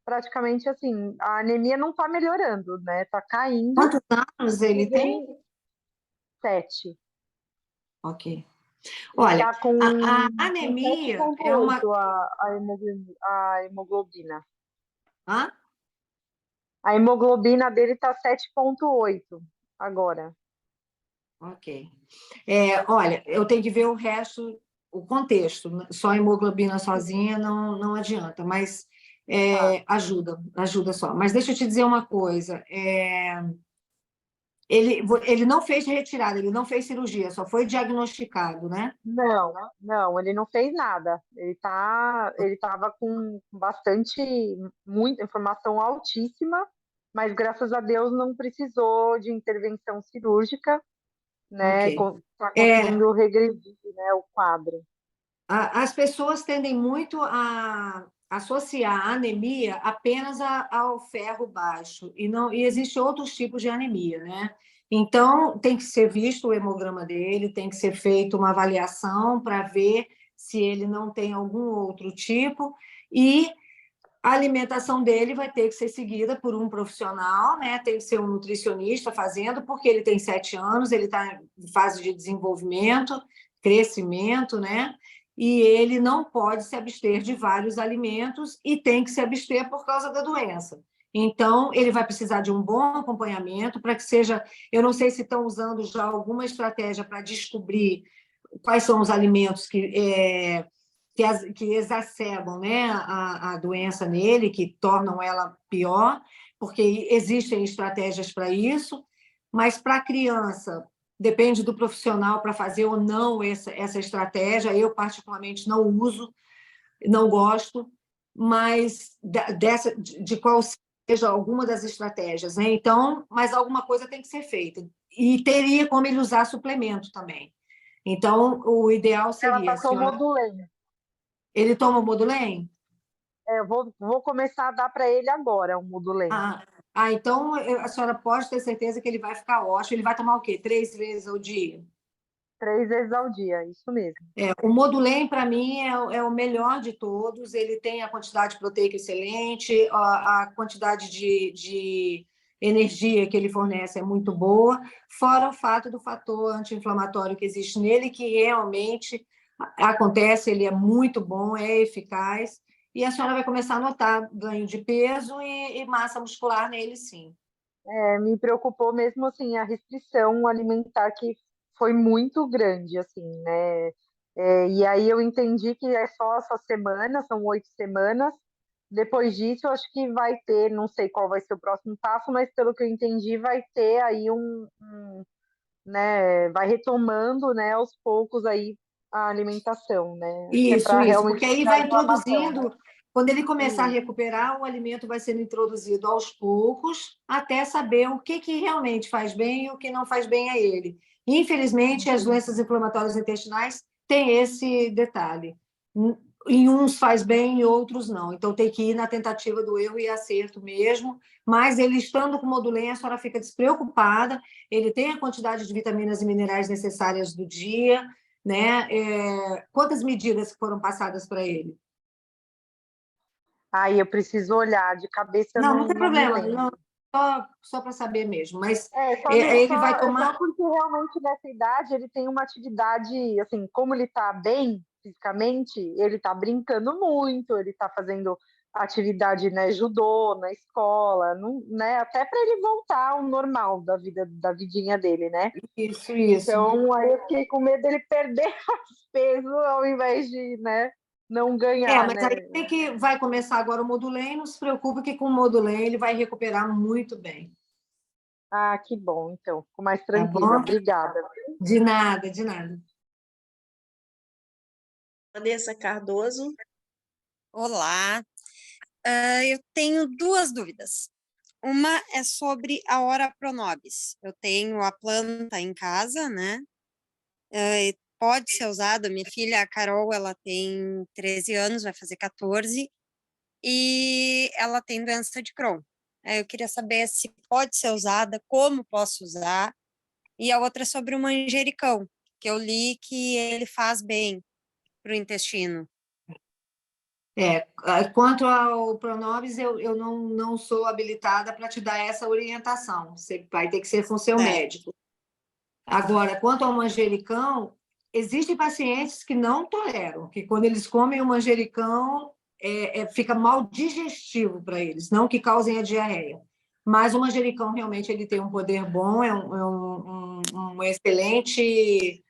praticamente assim, a anemia não tá melhorando, né? Tá caindo. Quantos anos ele O tem? ganho 7. Ok. Ele Olha, tá com a 7,8 anemia é uma. a hemoglobina. Hã? A hemoglobina dele tá 7,8 agora. Ok. Olha, eu tenho que ver o resto, o contexto. Só a hemoglobina sozinha não adianta, mas Tá. ajuda só. Mas deixa eu te dizer uma coisa. Ele não fez retirada, ele não fez cirurgia, só foi diagnosticado, né? Não, ele não fez nada. Ele estava com muita informação altíssima, mas graças a Deus não precisou de intervenção cirúrgica, né? Ok. Está É, conseguindo regredir, né, o quadro. as pessoas tendem muito a associar a anemia apenas ao ferro baixo, e existe outros tipos de anemia, né? Então, tem que ser visto o hemograma dele, tem que ser feita uma avaliação para ver se ele não tem algum outro tipo, e a alimentação dele vai ter que ser seguida por um profissional, né? Tem que ser um nutricionista fazendo, porque ele tem 7 anos, ele está em fase de desenvolvimento, crescimento, né? E ele não pode se abster de vários alimentos e tem que se abster por causa da doença. Então, ele vai precisar de um bom acompanhamento para que seja. Eu não sei se estão usando já alguma estratégia para descobrir quais são os alimentos que exacerbam, né, a doença nele, que tornam ela pior, porque existem estratégias para isso, mas para a criança, depende do profissional para fazer ou não essa estratégia. Eu, particularmente, não uso, não gosto, mas de qual seja alguma das estratégias, né? Então, mas alguma coisa tem que ser feita. E teria como ele usar suplemento também. Então, o ideal Ela seria a passou o senhora. Modulem. Ele toma o Modulem? Eu vou começar a dar para ele agora o Modulem. Então a senhora pode ter certeza que ele vai ficar ótimo. Ele vai tomar o quê? 3 vezes ao dia? 3 vezes ao dia, isso mesmo. O Modulem, para mim, é o melhor de todos. Ele tem a quantidade proteica excelente, a quantidade de energia que ele fornece é muito boa, fora o fato do fator anti-inflamatório que existe nele, que realmente acontece, ele é muito bom, é eficaz, e a senhora vai começar a notar ganho de peso e massa muscular nele, sim. Me preocupou mesmo assim a restrição alimentar que foi muito grande, assim, né? E aí eu entendi que é só essa semana, são 8 semanas, depois disso, eu acho que vai ter, não sei qual vai ser o próximo passo, mas pelo que eu entendi, vai ter aí né, vai retomando, né, aos poucos aí a alimentação, né? Acho que é para Isso, realmente porque aí tirar a vai inflamação. introduzindo, quando ele começar a Isso. recuperar, o alimento vai sendo introduzido aos poucos, até saber o que realmente faz bem e o que não faz bem a ele. Infelizmente, as doenças inflamatórias intestinais têm esse detalhe. Em uns faz bem, em outros não. Então, tem que ir na tentativa do erro e acerto mesmo. Mas ele estando com modulem, a senhora fica despreocupada, ele tem a quantidade de vitaminas e minerais necessárias do dia, né? Quantas medidas foram passadas para ele? Aí eu preciso olhar, de cabeça eu Não não, tem não me problema, lembro. só para saber mesmo. Mas Só ele vai tomar. porque realmente nessa idade ele tem uma atividade, assim, como ele está bem fisicamente, ele está brincando muito, ele está fazendo atividade, né, judô na escola, não, né, até para ele voltar ao normal da vida, da vidinha dele, né? Isso. Então, aí eu fiquei com medo dele perder peso ao invés de, né, não ganhar, Mas aí né? vai começar agora o modulem, não se preocupe que com o modulem ele vai recuperar muito bem. Ah, que bom, então, fico mais Tá tranquila. bom? Obrigada. De nada, de nada. Vanessa Cardoso. Olá, eu tenho duas dúvidas. Uma é sobre a Ora Pronobis. Eu tenho a planta em casa, né? Pode ser usada. Minha filha, a Carol, ela tem 13 anos, vai fazer 14, e ela tem doença de Crohn. Eu queria saber se pode ser usada, como posso usar. E a outra é sobre o manjericão, que eu li que ele faz bem para o intestino. Quanto ao Pronobis, eu não sou habilitada para te dar essa orientação. Você vai ter que ser com o seu médico. Agora, quanto ao manjericão, existem pacientes que não toleram, que quando eles comem o manjericão, fica mal digestivo para eles, não que causem a diarreia. Mas o manjericão realmente ele tem um poder bom, é um excelente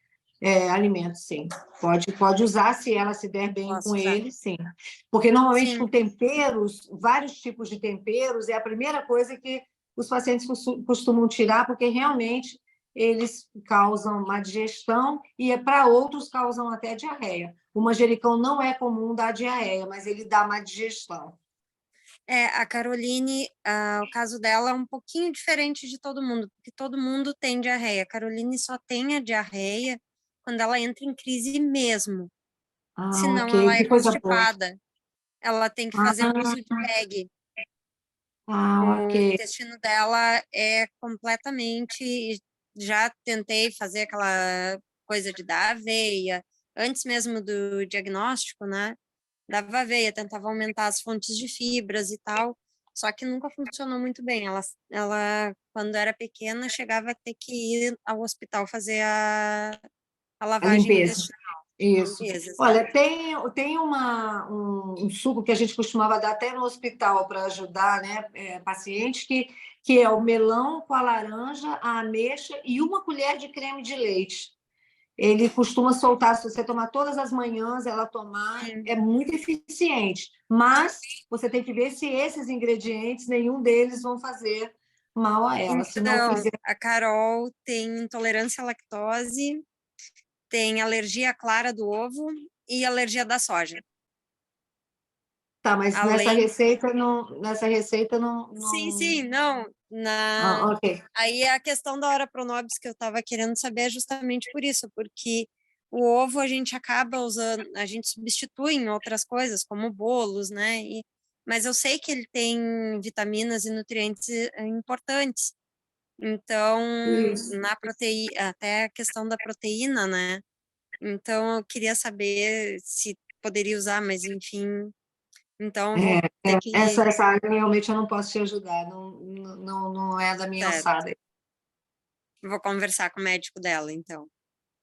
alimento, sim. Pode usar se ela se der bem Posso com usar? ele, sim. Porque normalmente Sim. com temperos, vários tipos de temperos, é a primeira coisa que os pacientes costumam tirar, porque realmente eles causam má digestão e para outros causam até diarreia. O manjericão não é comum dar diarreia, mas ele dá má digestão. A Caroline, o caso dela é um pouquinho diferente de todo mundo, porque todo mundo tem diarreia. A Caroline só tem a diarreia quando ela entra em crise mesmo. Senão Ok. ela é Que coisa boa. constipada. Ela tem que fazer uso de PEG. O Ok. intestino dela é completamente... Já tentei fazer aquela coisa de dar aveia, antes mesmo do diagnóstico, né? Dava aveia, tentava aumentar as fontes de fibras e tal, só que nunca funcionou muito bem. Ela quando era pequena, chegava a ter que ir ao hospital fazer a A lavagem limpeza. intestinal. Isso. Limpeza, Olha, tem um suco que a gente costumava dar até no hospital para ajudar, né, pacientes, que é o melão com a laranja, a ameixa e uma colher de creme de leite. Ele costuma soltar, se você tomar todas as manhãs, ela tomar, é muito eficiente. Mas você tem que ver se esses ingredientes, nenhum deles vão fazer mal a ela. Se não Então, fizer... a Carol tem intolerância à lactose, tem alergia à clara do ovo e alergia da soja. Tá, mas nessa Além... receita não... Sim, não. Ok. Aí a questão da hora pronobis que eu estava querendo saber é justamente por isso, porque o ovo a gente acaba usando, a gente substitui em outras coisas, como bolos, né? Mas eu sei que ele tem vitaminas e nutrientes importantes. Então, Isso. na proteína, até a questão da proteína, né? Então, eu queria saber se poderia usar, mas enfim. Então, eu vou ter que... Essa área realmente eu não posso te ajudar, não é da minha Certo. alçada. Vou conversar com o médico dela, então.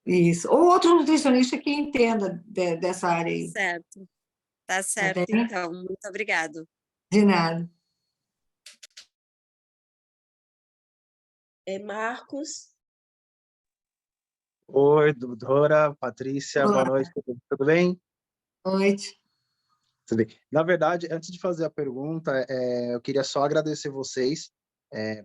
Isso. Ou outro nutricionista que entenda dessa área aí. Certo. Tá Tá certo, bem? então. Muito obrigado. De nada. Marcos. Oi, doutora Patrícia, Olá. boa noite, tudo bem? Boa noite. Tudo bem. Na verdade, antes de fazer a pergunta, eu queria só agradecer vocês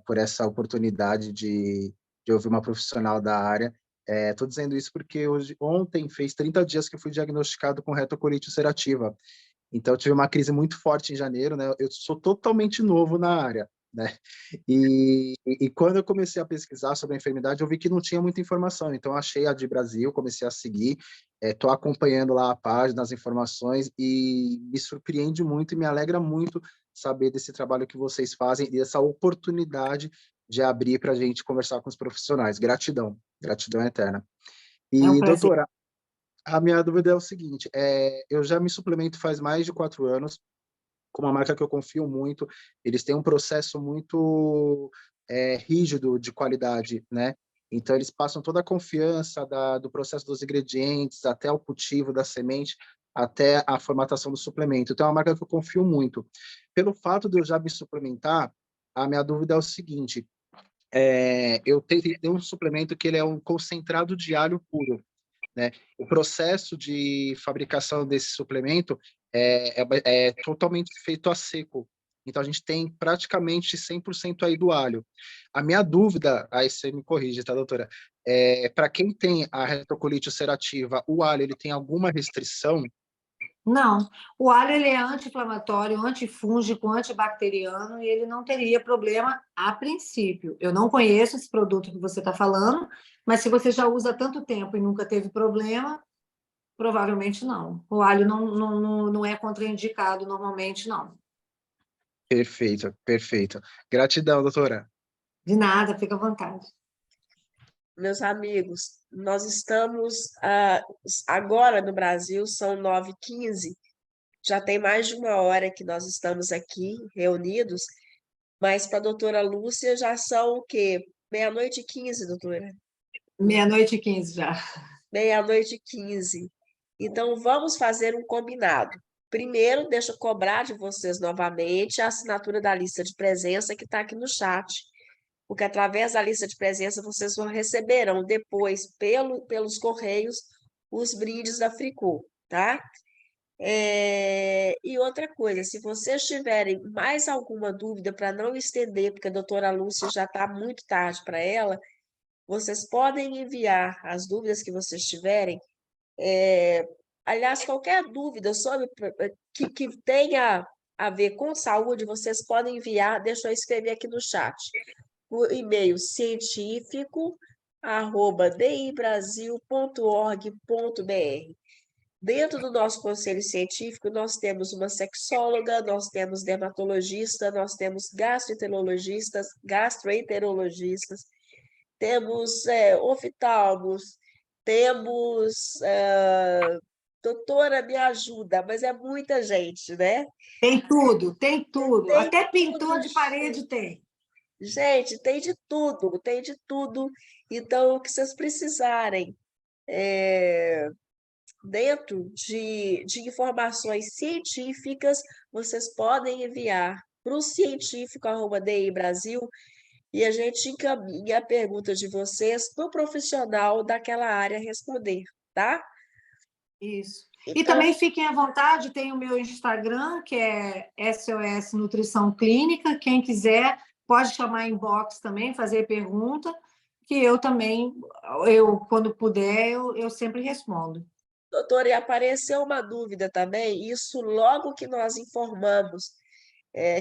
por essa oportunidade de ouvir uma profissional da área. Estou dizendo isso porque ontem fez 30 dias que eu fui diagnosticado com retocolite ulcerativa. Então, eu tive uma crise muito forte em janeiro, né? Eu sou totalmente novo na área, né? E quando eu comecei a pesquisar sobre a enfermidade, eu vi que não tinha muita informação. Então, eu achei a de Brasil, comecei a seguir, estou acompanhando lá a página, as informações, e me surpreende muito e me alegra muito saber desse trabalho que vocês fazem e dessa oportunidade de abrir para a gente conversar com os profissionais. Gratidão, gratidão eterna. É um E, prazer. doutora, a minha dúvida é o seguinte, eu já me suplemento faz mais de 4 anos, com uma marca que eu confio muito, eles têm um processo muito rígido de qualidade, né? Então, eles passam toda a confiança do processo dos ingredientes, até o cultivo da semente, até a formatação do suplemento. Então, é uma marca que eu confio muito. Pelo fato de eu já me suplementar, a minha dúvida é o seguinte, eu tenho um suplemento que ele é um concentrado de alho puro, né? O processo de fabricação desse suplemento é totalmente feito a seco. Então, a gente tem praticamente 100% aí do alho. A minha dúvida, aí você me corrige, tá, doutora? Para quem tem a retocolite ulcerativa, o alho, ele tem alguma restrição? Não, o alho ele é anti-inflamatório, antifúngico, antibacteriano e ele não teria problema a princípio. Eu não conheço esse produto que você está falando, mas se você já usa há tanto tempo e nunca teve problema, provavelmente não. O alho não é contraindicado normalmente, não. Perfeito, perfeito. Gratidão, doutora. De nada, fica à vontade. Meus amigos, nós estamos agora no Brasil, são 9h15, já tem mais de 1 hora que nós estamos aqui reunidos, mas para a doutora Lúcia já são o quê? 00h15, doutora? 00h15 já. 00h15. Então, vamos fazer um combinado. Primeiro, deixa eu cobrar de vocês novamente a assinatura da lista de presença que está aqui no chat, porque através da lista de presença vocês receberão depois, pelos correios, os brindes da Fricô, tá? E outra coisa, se vocês tiverem mais alguma dúvida, para não estender, porque a doutora Lúcia já está muito tarde para ela, vocês podem enviar as dúvidas que vocês tiverem. Aliás, qualquer dúvida sobre que tenha a ver com saúde, vocês podem enviar, deixa eu escrever aqui no chat, o e-mail científico@dibrasil.org.br. Dentro do nosso conselho científico, nós temos uma sexóloga, nós temos dermatologista, nós temos gastroenterologistas, temos oftalmos, temos... doutora, me ajuda, mas é muita gente, né? Tem tudo, tem tudo. Tem Até pintor tudo, de parede tem. gente, tem de tudo, tem de tudo. Então, o que vocês precisarem dentro de informações científicas, vocês podem enviar para o científico@DI Brasil e a gente encaminha a pergunta de vocês para o profissional daquela área responder, tá? Isso. E Então, também fiquem à vontade, tem o meu Instagram, que é SOS Nutrição Clínica. Quem quiser pode chamar inbox também, fazer pergunta, que eu também, quando puder, eu sempre respondo. doutora, e apareceu uma dúvida também, isso logo que nós informamos,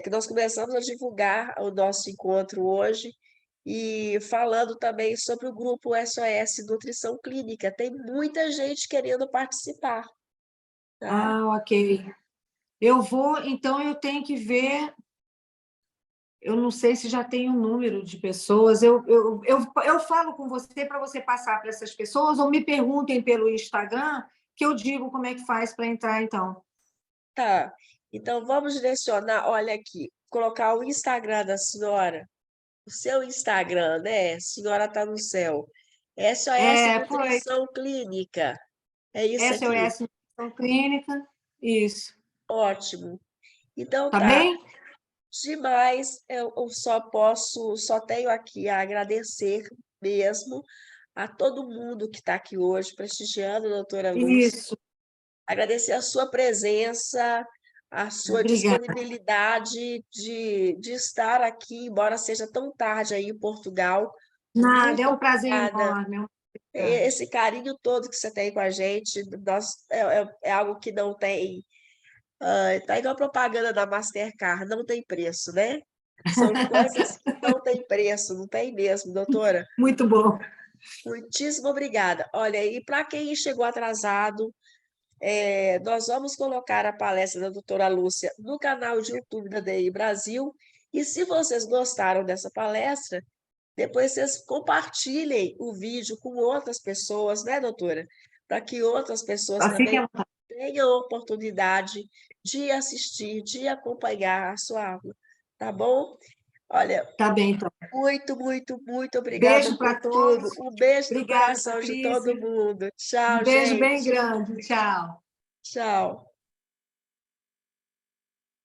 que nós começamos a divulgar o nosso encontro hoje, e falando também sobre o grupo SOS Nutrição Clínica. Tem muita gente querendo participar, tá? Ah, ok. Então eu tenho que ver. Eu não sei se já tem um número de pessoas. Eu falo com você para você passar para essas pessoas, ou me perguntem pelo Instagram, que eu digo como é que faz para entrar, então. Tá. Então, vamos direcionar, olha aqui, colocar o Instagram da senhora, o seu Instagram, né? A senhora está no céu. SOS Foi Nutrição Clínica. É isso aqui. SOS Nutrição Clínica, isso. Ótimo. Então, Tá tá. bem? Demais, eu só tenho aqui a agradecer mesmo a todo mundo que está aqui hoje, prestigiando a doutora Lúcia. Isso. Agradecer a sua presença, a sua Obrigada. disponibilidade de estar aqui, embora seja tão tarde aí em Portugal. Nada, Muito é um prazer obrigada. enorme. É um Esse carinho todo que você tem com a gente, é algo que não tem. Tá igual a propaganda da Mastercard, não tem preço, né? São coisas que não têm preço, não tem mesmo, doutora. Muito bom. Muitíssimo obrigada. Olha, e para quem chegou atrasado, nós vamos colocar a palestra da doutora Lúcia no canal de YouTube da DI Brasil. E se vocês gostaram dessa palestra, depois vocês compartilhem o vídeo com outras pessoas, né, doutora? Para que outras pessoas também tenham a oportunidade de assistir, de acompanhar a sua aula, tá bom? Olha, tá bem, então. Muito, muito, muito obrigada Beijo para por todos. tudo. Um beijo no Obrigada, coração de todo Patrícia. mundo. Tchau, Um beijo bem gente. grande. Tchau. Tchau.